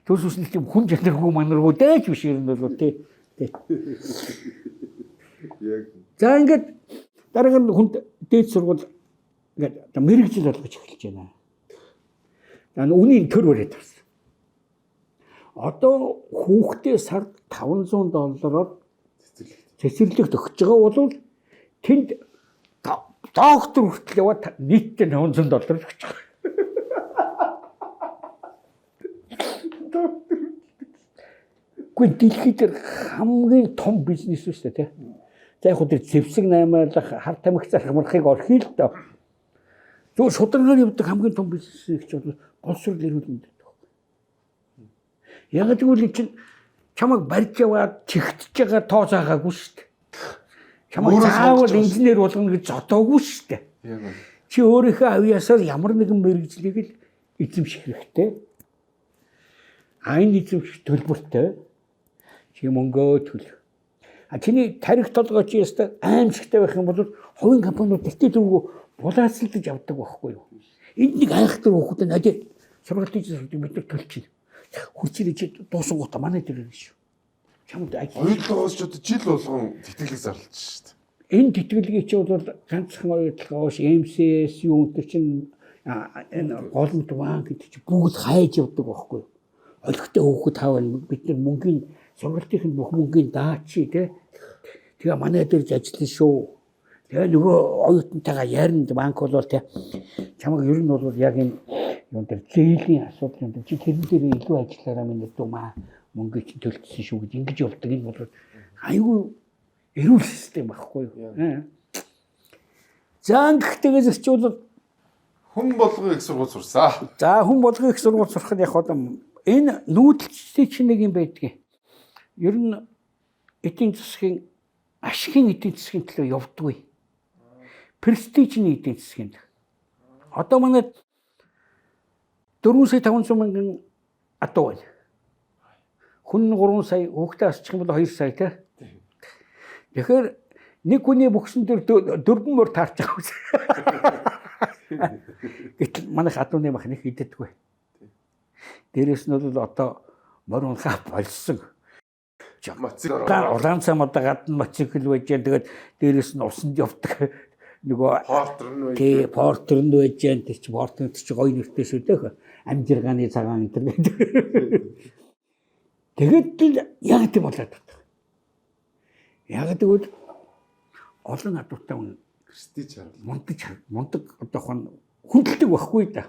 Төрс үсний тийм хүн жанргүй манаргүй дайж биш юм бол тий. За ингээд дараа нь хүнд дээд сургууль ингээд мэрэгжил болгож эхэлж байна. За үнийн төр өрөөд тарсан. Одоо хүүхдээ сард $500 цэцэрлэгт өгч байгаа бол тэнд доктор хүртэл яваад нийтдээ $500 өгч байгаа. Гүн дэлхийд хамгийн том бизнес үү шүү дээ. За яг хөө зэвсэг наймаалах, хар тамхи зарах мархыг орхиё л доо. Зөв шударгаар явдаг хамгийн том бизнес гэж бол боловсрол эрүүлэнд байдаг. Яг гэвэл чинь чамайг барьж яваад чихтж байгаа тоо заагаагүй шүү дээ. Чамайг заавал инженер болгоно гэж зодоогүй шүү дээ. Чи өөрийнхөө авьяасаар ямар нэгэн мэрэгжлийг л эзэмших хэрэгтэй. Айн эзэмших төлбөртэй чи мөнгөө төлөх. А чиний тарих толгой чи ястаа аимшигтай байх юм бол хувийн компаниуд тэртээ дөрвөө булаацлаж авдаг байхгүй юу? Энд нэг айхтар хүүхэд надад сургалтын зүйлийг бид нар төлчихнэ. Хүчирээ чи дуусангуудаа манай дээр ирнэ шүү. Чамд Оюутлогоос ч одоо жил болгон тэтгэлэг зарлаж шүү дээ. Энэ тэтгэлгийг чи бол ганцхан оюутлогоос MCS юу өнтер чин энэ голомт банк гэдэг чи бүгд хайж явдаг байхгүй юу? Олигтой хүүхэд таавал бид нар мөнгөний сургалтын бүх мөнгөний даачи тэгээ манай дээр ажиллана шүү. Тэгээ нөгөө оюутантайгаа ярина банк болвол чамаг ер нь бол яг энэ Юун дээр зээлийн асуудал юм дээр чи тэрэн дээр илүү ажиллаараа минь дүү маа мөнгө чинь төлчихсөн шүү гэж ингэж явдаг энэ бол айгүй эрүүл систем байхгүй юу. За гэхдээ зөвчүүл Хүн болгоо их сургууль сурсаа. за хүн болгоо их сургууль сурахад яг одоо энэ нүүдэлчтэй чинь нэг юм байдгийг. Ер нь эдийн засгийн ашигын эдийн засгийн төлөө явдаггүй. Престижний эдийн засгийн. Одоо манай 4,500,000 мянган адуу байна. Хүн 3 сая, хүүхдээ асчих юм бол 2 сая тий. Тэгэхээр нэг хүний бүхсэн дээр 4 мөр таарч байгаа үз. Гэтэл манайх адууны мах нэг идэггүй. Дээрээс нь бол одоо морь унхаа болсон. Улаан цам одоо гадна мотоцикл байж гэн тэгээд дээрээс нь усанд явдаг нөгөө портер нь байж гэн тэр чи портер чи гоё нэртэй шүү дээ. Амжиргааны цагаан энэ гэдэг. Тэгээд л яг тийм болоод байна. Яг тэгвэл олон адуутай хүн Престиж мундаг одоохон хүндэлдэг байхгүй да.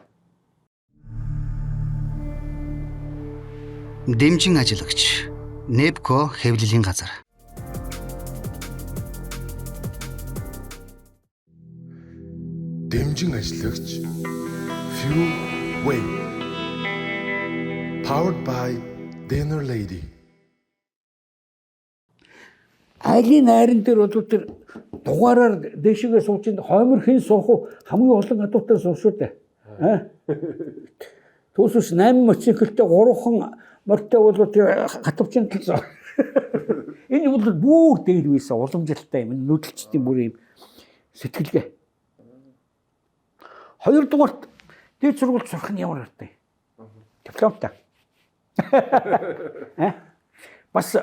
Дэмжин ажиллагч НЭПКО хэвлэлийн газар. Дэмжин ажиллагч Fuel Way. Powered by Dinner Lady. Айлын найран дээр бол тэр дугаараар дэшигээ сууж ин хоймор хэн суух уу хамгийн олон адуутай суух шүү дээ. Түүсээс 8 мотоциклтэй 3хан морьтой бол тэр хатвчин тал. Энэ бол бүр дээр үйсэн уламжлалтай юм. Нүдэлчдийн бүр юм сэтгэлгээ. Хоёрдугаарт дээд сургууль сурах нь ямар артай. Дипломтой. Бас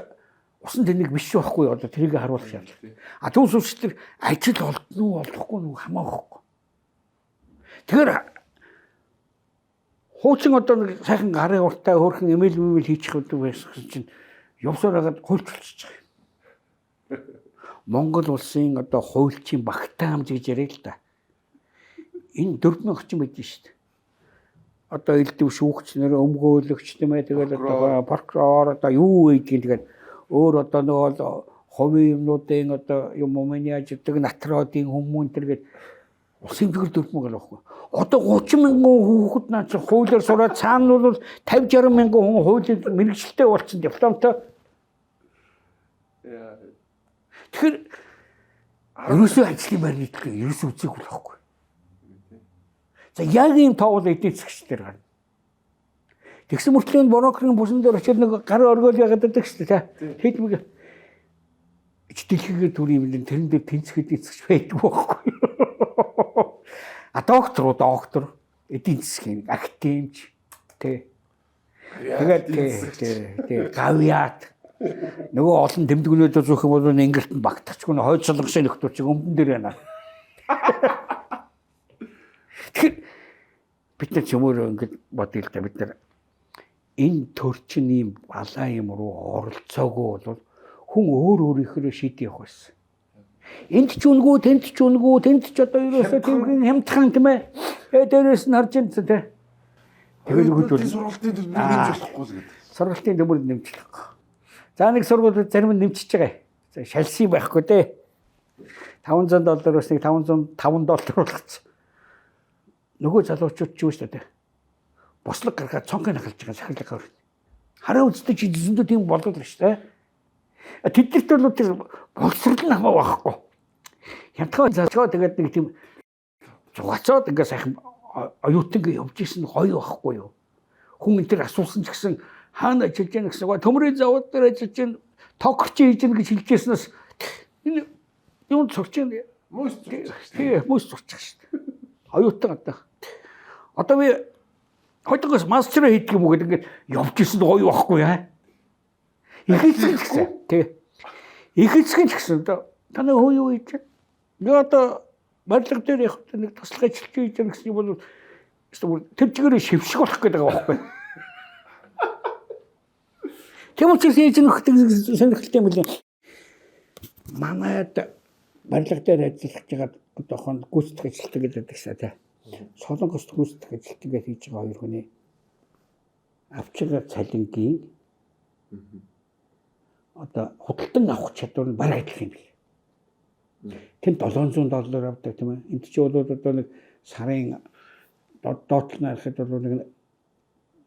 усан тэнэг биш байхгүй одоо тэрийг харуулах шаардлага. А түүс үсчдэг ажил олдно уу олохгүй нь хамаахгүй. Тэгэхээр хуучин одоо нэг сайхан гарын уртаа хөөрхөн эмэйл хийчих гэдэг байсан чинь явсаар хагаад хуульчилчих. Монгол улсын одоо хуульчийн багтаа хамж гэж яриа л да. Энэ 4,000 орчим байдсан шүү дээ. Одоо элдв шүүгч нэр өмгөөлөгч тийм ээ тэгэл одоо прокурор одоо юу ийдгийг тэгээд өөр одоо нөгөө хувийн юмнуудын одоо юм менежердэг натродын хүмүүн тэргээд улсын төгөл 4,000 авахгүй. Одоо 30,000 хүүхэд наач хуулиар сураад цаана нь бол 50-60,000 хүн хуулийг мэрэгчлээ болсон дипломтой. Тэгэхээр ерөөсөө ажлын байр нийтлээ ерөөсөө үзег болохгүй. За яг ийм тоовол эдийн засгч дээр гарна. Тэгсэн мөртлөө брокерийн бүсэн дээр очиод нэг гарын оргиол ягаад гэдэг шүү дээ. Хэд мэг дэлхийгээ төрийн юм тэрэн дээр тэнцэхэд эцэгч байдаг байхгүй. А доктор эдийн засгийн академич тий. Тэгээд тий гавьяат нөгөө олон тэмдгнүүд зөөх юм бол ингэлт нь багтчихгүй хойд солонгосын нөхдөр чиг өмдөн дээр байна. Тэгэхээр бид нар чимээр ингэж бодъё л да бид нар энэ төрчин ийм балаа юм руу оролцоогүй бол хүн өөр өөрийнхөө шийдэх явах байсан. Энд ч үнгүү, тэнд ч үнгүү, тэнд ч одоо ерөөсөө тийм хямдхан тийм ээ. Дээрээс нь харж энэ тий. Тэгэл үгүйдвэл сургалтын төлбөрийг нэмжлэхгүй л гэдэг. Сургалтын төлбөрийг нэмжлэхгүй. За нэг сургуулиуд зарим нь нэмчихэж байгаа. Шалсын байхгүй дээ. $500-аас нэг $505 болгоцсон. Нөгөө залуучууд ч юу шүү дээ. Бослог гаргаад цонхыг нахалж байгаа сахилга гарна. Хараа үздэг чи зөндөө тийм болоод л шүү дээ. Тэднэрт бол тэр боловсрол нь хамаа байхгүй. Хямдхан зашгаа тэгээд нэг тийм зугацаад ингээ сайхан оюутан явж исэн гоё байхгүй юу. Хүн энэ төр асуусан ч гэсэн хаана ажиллаж яах гэсэн гоо төмрийн завод дээр ажиллаж чинь токч хийж гэн гэж хэлжсэнээс энэ юунд сурч юм мөс сурчих шүү дээ. Оюутан одоо би хойдоос мастер хийдэг юм уу гэдэг ингээд явж исэн гоё байхгүй яа. Их эзэн гэсэн. Тэг. Их эзэн гэсэн одоо таны хөө юу хийж байна? Нэг одоо барилга дээр яг нэг туслах ажилч хийж байгаа гэсэн юм бол тэр чигээр шившиг болох гэдэг байгаа байхгүй. Тийм учраас хийж нөхдөг сонирхолтой юм лээ. Манайд барилга дээр ажиллаж байгаа одоохон гүйцэтгэх ажилтдаг гэдэг шээ тий. Солонгост гүйцэтгэх ажилт ингээд хийж байгаа хоёр хүний авчиргаар цалингийн одоо худалдан авах чадвар нь бараг адилхан юм бий. Тэнд $700 авдаг тийм ээ. Энд чи бол одоо нэг сарын доотлон харахад бол нэг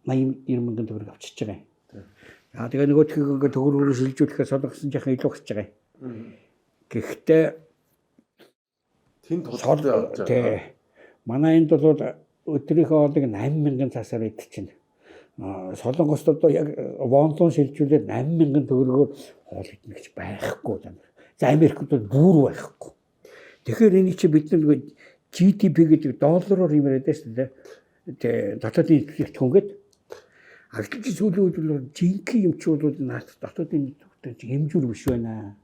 80-90 мянган төгрөг авчиж байгаа юм. Тэгээ нөгөөдхийг ингээд төгрөгөөр шилжүүлэхээр солонгосон жоохон илүү гарч байгаа юм. Гэхдээ тэнд толгой авч байгаа. тий. Манай энд бол өдрийнхөө хоолыг 8,000 цасаар идчихнэ. Солонгост одоо яг вонлон шилжүүлээд 8,000 төгрөгөөр хоол идэх гэж байхгүй юм. За Америкт бол бүр байхгүй. Тэгэхээр энийг чи бид нэг GDP гэдэг доллараар юмрээд шүү дээ. Тэ дотоодын эдгэрч хөнгөд агтч сүүлийн үед бол жинхэнэ юм чи бол наад дотоодын эдгэрч хэмжүүр биш байна.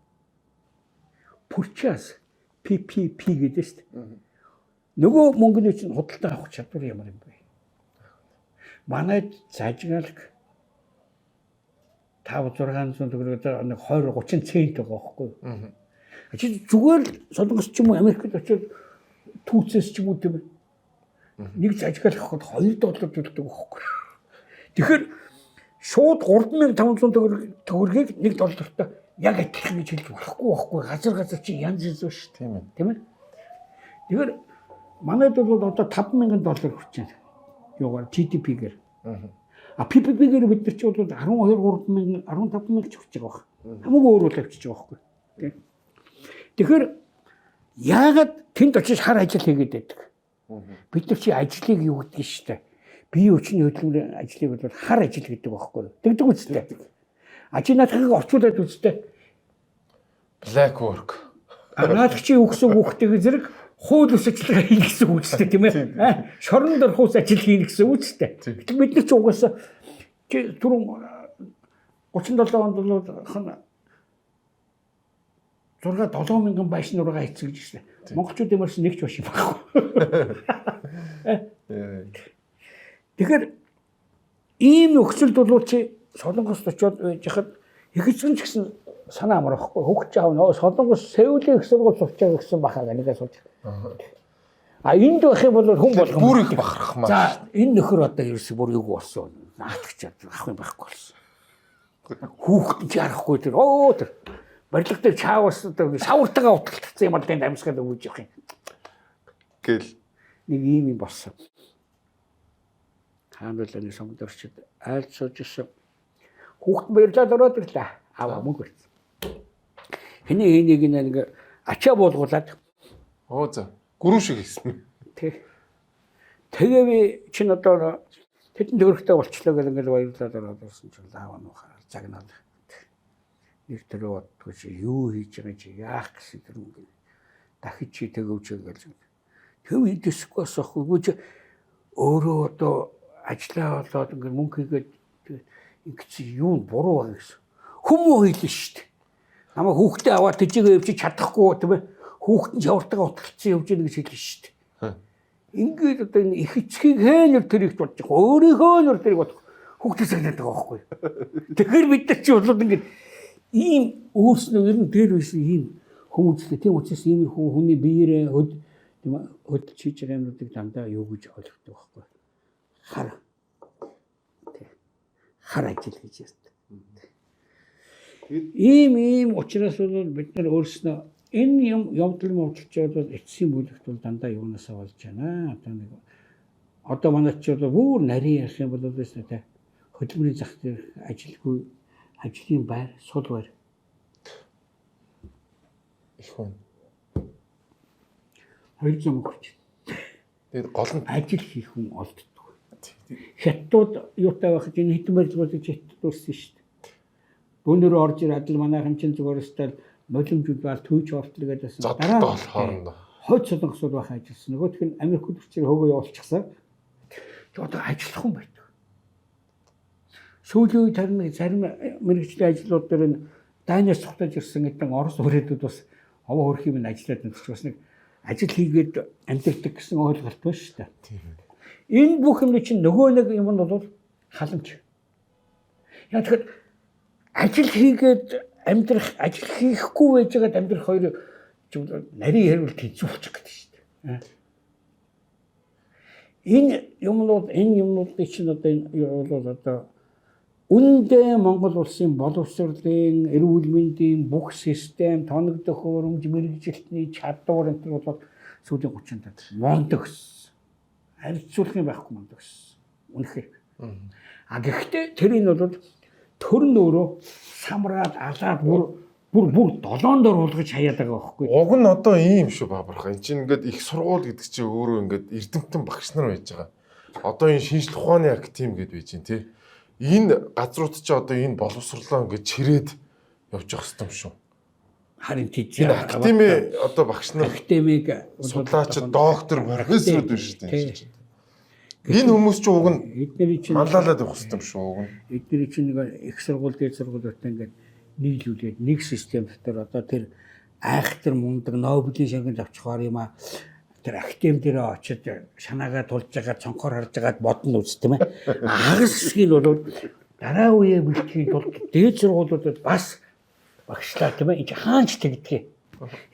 Purchase PPP гэдэг шүү дээ. Нөгөө мөнгөний чинь худалдаа авах чадвар ямар юм бэ? Манайд зажигалг 5-600 төгрөгөөр нэг 20-30 цент байгаа байхгүй юу? Чи зүгээр Солонгос ч юм уу Америкт очиод түүцээс ч юм уу тийм нэг зажигалг авахд $2 төлдөг байхгүй юу? Тэгэхээр шууд 3,500 төгрөгийг $1-тай яг адилхан гэж хэлж болохгүй. Газар чи янз янз шүү дээ. Тийм ээ. Тэгэхээр манайд бол одоо $5,000 хүрч байна. Юугаар GDP-гээр. PPP-гээр бид нар ч бол 12-3,000 15,000 ч хүрч байгаа баг. Хамаагүй өөр үйл авчиж байгаа байхгүй. Тийм. Тэгэхээр яагаад тэнд очиж хар ажил хийгээд байдаг? Бид нар чи ажлыг юу гэдэг шүү дээ. Бие хүчний хөдөлмөрийн ажлыг бол хар ажил гэдэг байхгүй. Тэгдэг үстэй. Ажил наадхыг орчуулад үстэй. Black work. Наадах чи юу гэсэн үг хөхтэй зэрэг хууль ус ажиллагаа хийх гэсэн үг үстэй тийм ээ. Шорон дорхус ажил хийх гэсэн үг үстэй. Бид нар ч угаасаа түрүүн 37 онд бол 6-7 мянган байшин нургаа эцэгж ирсэн. Монголчууд юмарч нэг ч баш юм байхгүй. Тэгэхээр ийм нөхцөлд бол чи Солонгост очиод байж хахад их эзэн ч гэсэн санаа амарахгүй. Хөгч аав нөө Солонгос Сеулийн их сургууль сурч байгаа гэсэн бахаа нэгээс сууж. Энд байх юм бол хүн болгон бүр их бахарах маа. За энэ нөхөр одоо ерөөсөө бүр юу болсон. Наатагч авах юм байхгүй болсон. Хүүхэд ч ярахгүй тэр тэр барилга дээр чаавас одоо шавартагаа утгалтсан юм бол тэнд амьсгаад өгөж явах юм. Гэл Нэг ийм юм болсон. Хаандлын сонгод орчид айлд сууж ирсэн. Хүүхэд баярлаад ороод ирлээ. Аваа мөнгө өрцөн. Хэний энийг нэг ачаа болгуулад за гүрүү шиг хийсэн. Тэгээ би чинь одоо тэдэн төгрөгтэй болчлоо гэл ингээл баярлаад ороод ирсэн чинь ааваа нухаа загнаад. Нэг төрөө бодгоо чи юу хийж байгаа чи яах гэсэн тэр мөнгө. Дахиж чи төгөвч гэж. Төв идэсгүй асахгүй чи өөрөө одоо ажиллаа болоод ингээл мөнгө хийгээд ингэсэн юу буруу байгаа гэсэн. Хүмүүн хэлнэ шүү дээ. Намайг хүүхдээ аваад тэжээгээ явж чадахгүй тийм ээ. Хүүхэд нь шавартагаа утгалцсан явж гэнэ гэж хэлнэ шүү дээ. Ингээд одоо энэ их эцгийг хээнэр тэр ихт болж байгаа. Өөрийнхөө нөр тэрийг бодох. Хүүхдээ цагнаад байгаа байхгүй. Тэгэхээр бид нар чи болоод ингээд ийм өөрснөө ер нь дээр байсан ийм хүмүүжлээ. Тийм учраас ийм хүний биеэрээ тийм ээ хөдөлж хийж байгаа юмнуудыг дандаа юу гэж ойлгохдаг байхгүй. Хар ажил хийж ярьдаг. Ийм учраас бол бид нар өөрснөө энэ юм явдал мовдолч бол эцсийн бүлэгт бол дандаа юунаасаа болж байна. Одоо манай ч бол бүр нарийн ярих юм бол байсан те хөдөлмөрийн зах зээл ажилгүй ажлын байр сул байр их хүн. 200 мөнгө. Тэгээд гол нь ажил хийх хүн олддог. Хятадууд юутай байхад энэ хэдэн барилгуудыг хятад үүссэн шүү дээ. Бүүнөр орж ирээд манайхан чинь зүгээр өстэй нулимжууд бал төвч ортлоо гэдээс дараа хоорондоо хойд солонгос байх ажилласан. Нөгөөх нь Америк хүчээр хөгөө явуулчихсан. Тэг одоо ажиллах хүн байдаг. Сүүлийн үед зарим мэрэгжлийн ажлууд дээр нь дайнаас цогтож ирсэн гэдэг орос өрөөдүүд бас овоо хөрх юм ажиллаад нэгч бас нэг ажил хийгээд амьдрэх гэсэн ойлголт байна шүү дээ. Энэ бүх юм чинь нөгөө нэг юм нь бол халамж. Яг тэгэхээр ажил хийгээд амьдрах, ажил хийхгүй байж байгаад амьдрах хоёр нарийн хэрүүл тэнцүү болчих гэдэг шүү дээ. Энэ юмнуудыг чинь одоо үндэ Монгол улсын боловсролын, эрүүл мэндийн бүх систем, тоног төхөөрөмж, мэрэгжилтний чадвар энэ бол сүүлийн 30 таад мундаг өссөн. Харьцуулах юм байхгүй мундаг өссөн. Үнэхээр. Гэхдээ тэрийг бол төр нь өөрөө самраад алаад бүр 7 дор уулгаж хаяад байгаа байхгүй. Уг нь одоо ийм шүү баабарха. Энд чинь ингээд их сургууль гэдэг чинь өөрөө ингээд эрдэмтэн багш нар байж байгаа. Одоо энэ шинжлэх ухааны академи гэдээ байж байна тий. Энэ газрууд чи одоо энэ боловсрлоо ингээд чирээд явж явах хэрэгтэй юм шүү. Харин тийч энэ академи одоо багш нар академиг судлаач доктор профессоруд байна шүү дээ. Энэ хүмүүс чи уг нь эдний чинь манлайлаад явах хэрэгтэй юм шүү уг нь. Эдний чинь нэг их сургууль, дээд сургуулиудаа ингээд нийлүүлээд нэг систем дотор одоо тэр айхтар мундаг Нобелийн шагнал авчихаар юм а. Тэр академи дээр очиж шанаагаа тулж байгаа цонхоор харж байгаад бодно үст тийм ээ. Агас шиг нь бол дараа үеэ бэлтгэхийн тулд дээд сургуулиудад бас багшлаа тийм ээ. Энд хаанч тэгдгээ.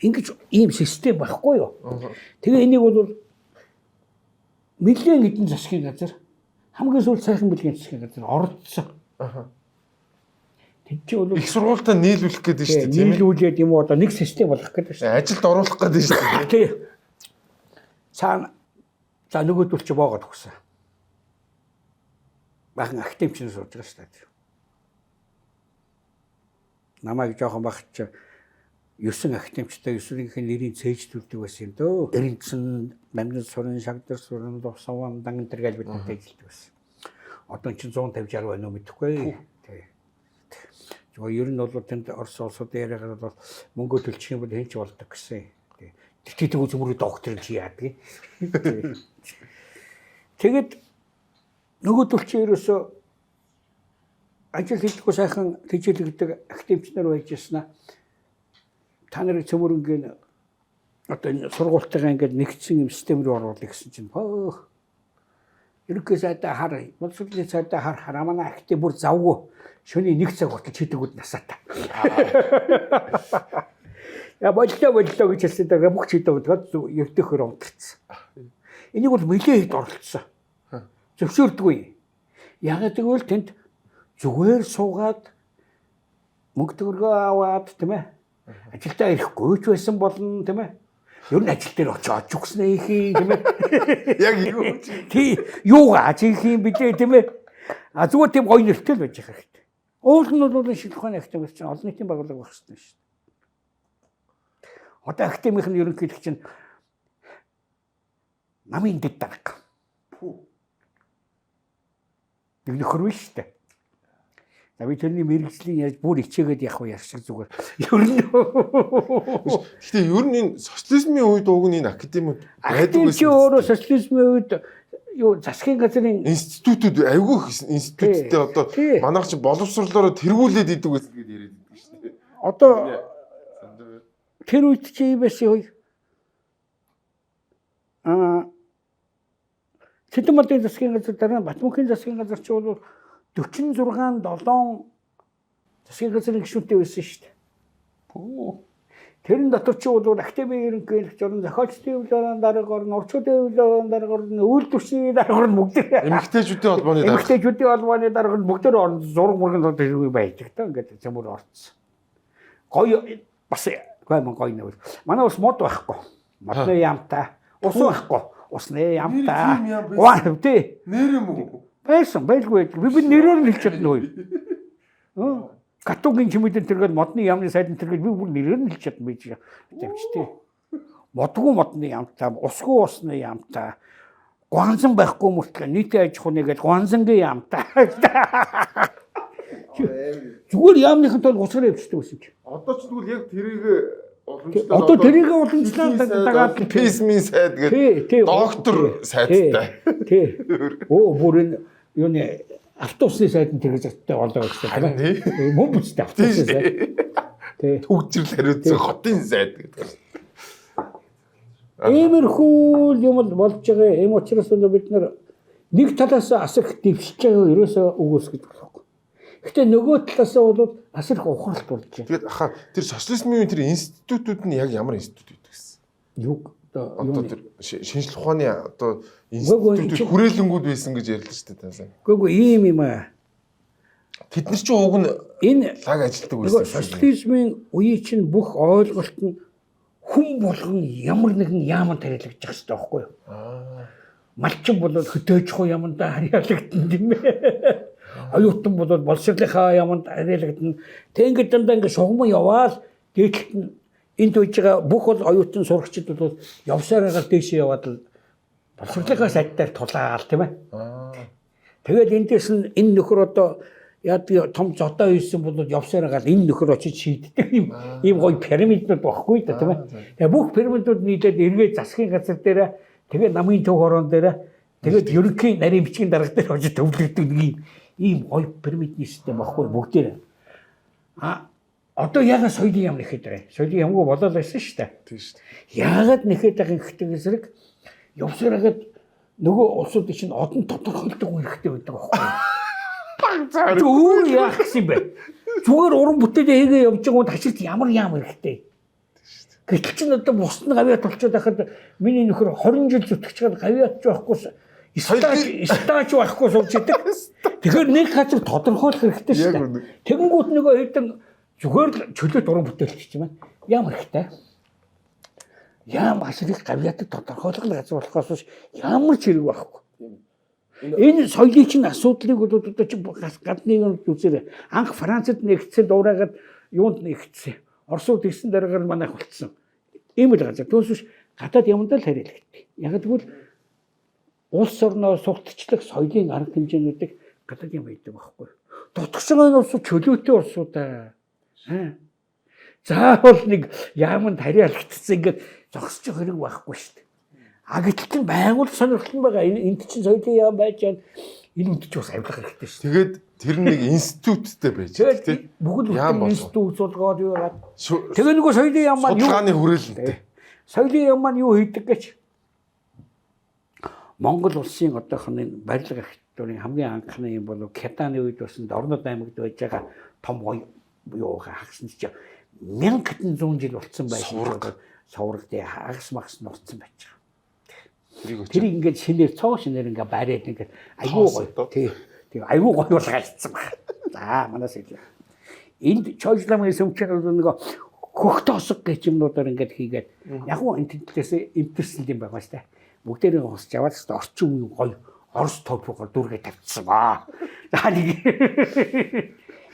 Ингэж ийм систем байхгүй юу? Тэгээ энийг бол нэлээд хэдэн засгийн газар хамгийн сүүл сайхан бэлгийн засгийн газар оролцсон. Тэг чи бол Их сургуультай нийлүүлэх гэдэг шүү дээ тийм ээ. нийлүүлээд юм уу одоо нэг систем болгох гэдэг шүү. Ажилд оруулах гэдэг шүү дээ. Тий. Цаана за нөгөөдөл чи боогод өгсөн. Бахан академичнээс сууж байгаа шүү дээ. Намайг жоохон багч 9 академичтай 9-ийн нэрийн цээжлүүлдэг байсан юм дөө. Эренцэн, Намжин сурын, Шагдар сурын, Дувсаван, Данган тэргээл бид надад ажилладаг байсан. Одоо чинь 150-60 байна уу мэдэхгүй. Тий. Ер нь бол тэнд Орос улсуудын яриагаар бол мөнгө төлчих юм бол хэн ч болдог гэсэн. Тэгтээ зүгээр доктор чи яадаг. Тэгэд нөгөөдөл чи ерөөсөө ажил хийдэггүй сайхан тэжээлэгдэг академичнэр байж яснаа. Та нарыг цөмөрөнгөө одоо энэ сургуультайгаа ингээд нэгдсэн юм систем рүү оруулах гэсэн чинь ерөнхий сайдаа хар, боловсролын сайдаа хар манай академи бүр завгүй шөнийн 1 цаг хүртэл чидэгүүд насаатай. Я боллоо гэж хэлсэн дээр бүх чидэгүүд өвдөхөр унтарсан. Энийг бол нэлээд хэд оролцсон. Зөвшөөрдөггүй. Ягаад гэвэл тэнд зүгээр суугаад мөнгө төгрөгөө аваад тийм ээ. Ажилдаа ирэхгүй ч байсан болно тийм ээ. Ер нь ажил дээр очиж өгснээ их юм тийм ээ. Яг юу тий юугаа хийх юм бэлээ тийм ээ. А зүгээр тийм гоё нэртэй л байж хэрэгтэй. Уул нь бол шинжлэх ухааны академи чинь олон нийтийн байгууллага байх хэрэгтэй шүү дээ. Одоо академийн ерөнхийлөгч чинь намын дэд дарга. Нэг нөхөр биш шүү дээ. Би тэрний мэрэгжлийн яаж бүр ичээгээд явах уу яах шиг зүгээр. Ер нь. Гэхдээ ер нь энэ социализмын үед уг нь энэ академиуд байдаг байсан. Өөрөө социализмын үед юу засгийн газрын институтууд айгүй институттэй одоо манайх чи боловсрлороо тэргүүлээд идэг гэсэн гээд яриад байдаг шүү дээ. Одоо тэр үед чи юм байсан юу? Тэдмэрийн засгийн газар дараа Батмөнхийн засгийн газар чи бол 46 7 засгийн газрын гишүүнтэй байсан шүү дээ. Тэрэн дотор чи бол академийн ерөнхийлөгч орон зохиолчдын хуулиараа дарга орон орчуудын хуулиараа дарга орон үйлдвэрчдийн дарга орон бүгд эмэгтэйчүүдийн холбооны дарга эмэгтэйчүүдийн холбооны дарга бүгд орон зураг мөргөн тэргүй байдаг та ингээд зэмөр орцсон. Гоё бас гоё нэр. Манай ус мод байхгүй. Модны ямтай. Ус байхгүй. Усны ямтай. Ваа тий. нэр юм уу? Байсан байлгүй. Би нэрээр нь хэлж чадна уу? Катугийн чимэдэн тэргээд модны ямны сайдын тэргээд би бүр нэрээр нь хэлж чадна байж тавьчтэй. Модгүй модны ямтай, усгүй усны ямтай. Гуанзан байхгүй мөртлөө нийтийн аж ахуйн гээд гуанзангийн ямтай. Зүгээр яамныхын тул усраа явчихдаг байсан чи. Одоо ч тэгвэл яг тэрийг уламжлаад одоо тэрийг уламжлаад дагаад писмийн сайд гэдэг доктор сайдтай. Тий. Бүр энэ юуны автобусны сайдын тэрэг зэгтээ олоо гэсэн тийм. Мөн бүцтэй автобусны сайд. Тий. Төгжрөл хариуцсан хотын сайд гэдэг. Иймэрхүү юм болж байгаа юм учраас бид нар нэг талаас асар их дэвшиж байгаа ерөөсөө өгөөсгөж болохгүй. Гэтэ нөгөө талаас бол асар их ухралт болж байна. Тэгээд аха тэр социализмын тэр институтууд нь яг ямар институт гэдэг гэсэн. Юу Одоо тэр шинжлэх ухааны одоо Үгүй, институтүүд хүрээлэнгүүд байсан гэж ярьлаа шүү дээ таасан. Гэхдээ ийм юм аа. Тэд нар ч уг нь Энэ лаг ажилтдаг нөгөө байсан. социализмын үеийн чинь бүх ойлголт нь хүн болгон ямар нэгэн яаман тариалагдчих хэрэгтэй байхгүй юу? Малчин бол хөдөөжих ямандаа харьяалагдана тийм ээ. Оюутан бол боловсролынхаа яманд харьяалагдана. Тэнгэр дандаа ингэ шугам яваал дээдлэлт нь энд үйж байгаа бүх бол оюутан сурагчид бол явсараагаар дээшээ яваад л боловсролынхаа сайдтаар тулаал тийм ээ. Тэгээд эндээс нь энэ нөхөр одоо яадаг том зодоо хийсэн бол явсараагаар энэ нөхөр очиж шийддэг ийм гоё пирамидууд багхгүй да тийм ээ. Тэгээ бүх пирамидууд нийлээд эргээ засгийн газар дээр тэгээ намын төв хорон дээр тэгээд ерөнхий нарийн бичгийн дарга дээр очиж төвлөрдөг ийм гоё пирамидний систем багхгүй бүгдээр. Одоо яагаад соёлын яам нэхэд вэ? Соёлын ямгүй болоод байсан шүү дээ. Тийм шүү дээ. Яагаад нэхэд байгаа ихтэй эсрэг явсараагаад нөгөө улсууд чинь одон тодорхойлдог хэрэгтэй байдаг байхгүй юу? Өөр яах гэсэн бэ? Зүгээр уран бүтээлээ хийгээ явж байгаа хүн хашилт ямар яам хэрэгтэй. Гэтэл чинь одоо бусд нь гавьяат болчиход байхад миний нөхөр 20 жил зүтгэж чад гавьяат ч байхгүй стаж байхгүй сууж идэг. Тэгэхээр нэг газар тодорхойлох хэрэгтэй шүү дээ. Тэгэнгүүт нөгөө хэдэн зүгээр л чөлөөт уран бүтээлч юм байна. Ямар хэрэгтэй? Яам ашиглах гавьяатыг тодорхойлох газар болохоос биш ямар ч хэрэг байхгүй. Энэ соёлын чинь асуудлыг бол одоо чи гадны юм үзээрэй. Анх Францад нэгдсэн дуурайгаад юунд нэгдсэн. Оросууд ирсэн дараагаар манайх болцсон. Ийм л газар. Түүнээс биш гадаад юмдаа л харьяалагддаг. Яг тэгвэл улс орноо сурталчлах соёлын арга хэмжээнүүдийг гадаад юм байдаг байхгүй. Дутгсан энэ улсууд чөлөөтэй улсуудаа. Заавал нэг яамд харьяалагдсан ингээд зогсчих хэрэг байхгүй шүү дээ. Гэтэл чинь байгуул сонирхол нь байгаа. Энд чинь соёлын яам байж байна. Энэ үнд чинь бас авилах хэрэгтэй шүү дээ. Тэгээд тэр нэг институттэй байж байгаа тийм. Бүгд институт суулгаад юу яагаад. Тэгээ нөгөө соёлын яам маань юу судалгааны хүрээлэнтэй. Соёлын яам маань юу хийдэг гэж Монгол улсын одоохны барилга архитектурын хамгийн анхны юм бол Кятаны үед болсон Орнод аймагт байж байгаа том юу хагасны чинь 1000 хэдэн жил болцсон байсан. Суврагтай хагас магас нурцсан байж байгаа. Тэр ингээд шинээр цоо шинээр ингээд бариад ингээд айгүй гоё. Тийм айгүй гоё болгоалцсан байна. За манаас хэлээ. Энд чойжламын сүмчээр нөгөө хөх тоосго гэж юмнуудаар ингээд хийгээд яг уу энэ тэнцлээс имперсэн юм байгаа шүү дээ. Бүгдээрээ хосч аваад орчин үеийн гоё Орос топогоор дүүргээ тавьчихсан ба. За нэг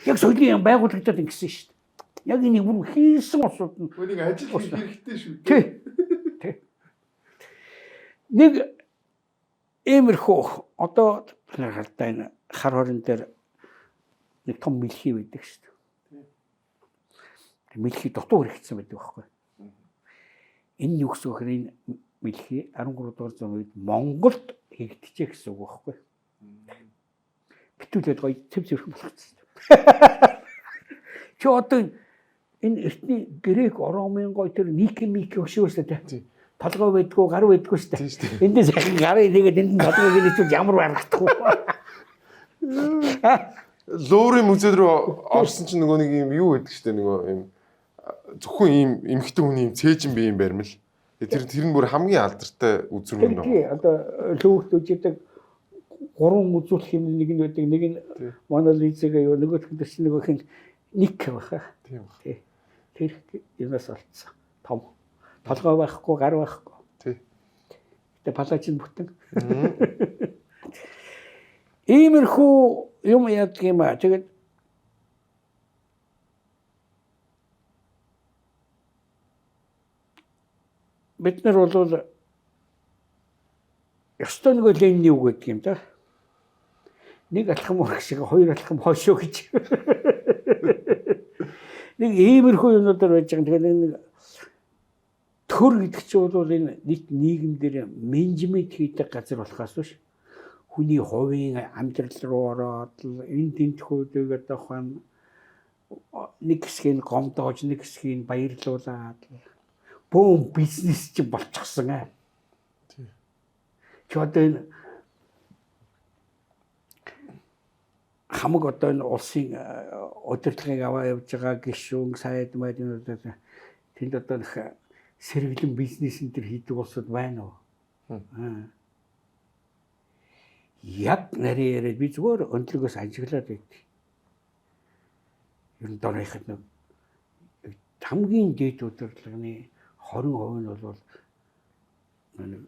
яг соёлын байгуулагдаад ингэсэн шүү дээ. Яг энэ бүр хийсэн усууд нь Нэг ажил хийх хэрэгтэй шүү. Тий. Нэг иймэрхүү одоо хардаа энэ хар хорон дээр нэг том мэлхий байдаг шүү дээ. Мэлхий дутуу хэрэгцсэн байдаг байхгүй. Энэ юу гэсэн үг вэ? Энэ мэлхий 13 дугаар зууны үед Монголд хийгдчихэ гэсэн үг байхгүй. Битүүлээд гоё төв зөрхөн болгоцсон. Чи одоо энэ эртний грек ромын гоё тэр мик өшөө шүү дээ. Толгой байдгүй гар байдгүй шүү дээ. Эндээс ахин гарын нэгээд энд нь толгойг нээчихвэл ямар барагдах вэ? Луурын музей рүү орсон чинь нөгөө нэг юм юу гэдэг штэ нөгөө юм зөвхөн ийм эмхтэн хүний юм цээжин бие юм баримл. Тэр нь бүр хамгийн алдартай үзүрмэн нөө. Тий одоо лүүхт үжидэг 3 үзүүлэх юм нэг нь байдаг нэг нь Мона Лизагаа юу нөгөөх нь чинь нөгөөх нь ник баха. Тийм. Тий. Тэр юунаас олцсон. Том. Толгой байхгүй, гар байхгүй. Тий. Тэ палачин бүтэн. Иймэрхүү юм яадаг юм аа. Тэгээд бид нар бол ёстой нэг Ленин үг гэдэг юм да. Нэг алхам урах шиг хоёр алхам хойшоо гэж. Нэг иймэрхүү юмнуудаар байж байгаа. Тэгэхээр нэг төр гэдэг чинь бол энэ нийт нийгэм дээр менежмент хийдэг газар болохоос биш. Хүний хувийн амьдрал руу ороод энэ тэнцвэрүүдийг одоохон нэг хэсгийг гомдоож нэг хэсгийг баярлуулаад бөөм бизнес чинь болчихсон аа. Тийм. Чи одоо энэ хамаг одоо энэ улсын удирдлагыг аваа явж байгаа гишүүн сайд мэднүүд тэнд одоо сэргэлэн бизнес энэ төр хийдэг улсууд байна уу? Яг нарийн яриад би зүгээр өндлөгөөс ажиглаад байд. Ер нь дөрөйхэд нэг хамгийн дээд удирдлагын 20% нь бол нэг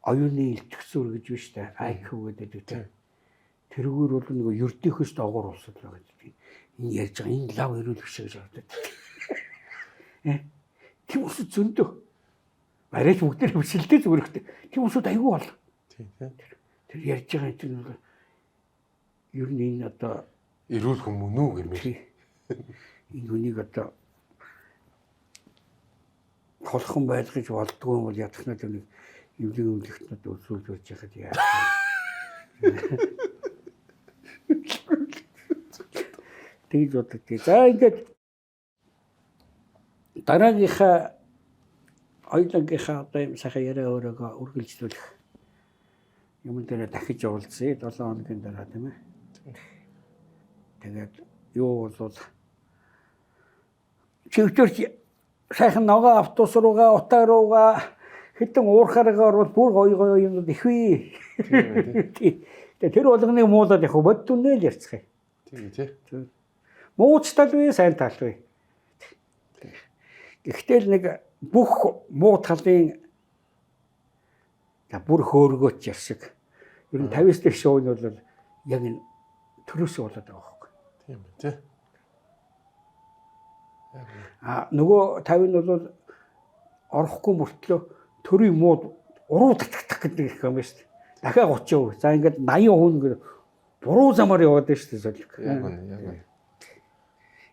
оюуны илтгэсүр гэж биш та IQ гэдэг тийм. Тэрүүгээр бол нэг ердийнхөөс доогуур улсад байгаа гэдэг. Энэ ярьж байгаа энэ лав эрүүл биш гэж боддог. Тийм ус зөндөө. Арайч бүгдээр хөвсөлтэй зүгээр ихтэй. Тийм усуд айгүй бол. Тийм. Тэр ярьж байгаа юм бол ер нь энэ одоо Эрүүл хүмүүн үү гэмээр. Энэ хүнийг одоо холхон байлгаж болдгоо юм бол ядах нь нэг эвлэг өвлөгтнөд өсвөлж яхад яа. Тэгж боддог. За ингээд дараагийнхаа хоёулангийнхаа одоо юм сайхан яриа өөрөөгөө үргэлжлүүлэх юм дээр дахиж уулзъя 7 хоногийн дараа тийм ээ. Тэгээд юу бол чивтэрч сайхан ногоо автобус руугаа утаа руугаа хитэн уурхааргаар бол бүр гоё юмуд ихвээ. Тэгээд тэр болгоныг муулаад яг бод дүнэл ярьцгаая. Тийм. Мууч тал вэ, сайн тал вэ? Гэхдээ л нэг бүх муу талын бүр хөөргөөч яршиг. Ер нь 50-с дэх шоу нь бол яг энэ төрөөсөө болоод байгаа байхгүй. Тийм. Нөгөө 50 нь бол орохгүй мөртлөө төрийн мууд уруу татах гэдэг юм байна шүү дээ. Дахиад 30%. За ингээд 80% ингээд буруу замаар яваад байна шүү дээ солик. Яг үнэ.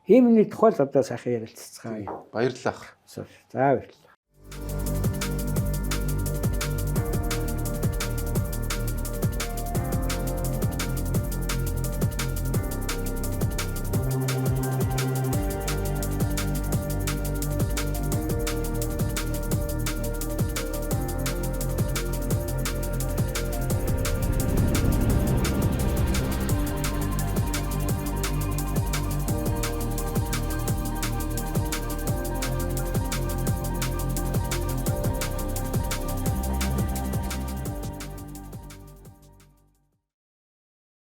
Хэмний тухайл одоо сайхан ярилццгаая. Баярлалаа. За баярлалаа.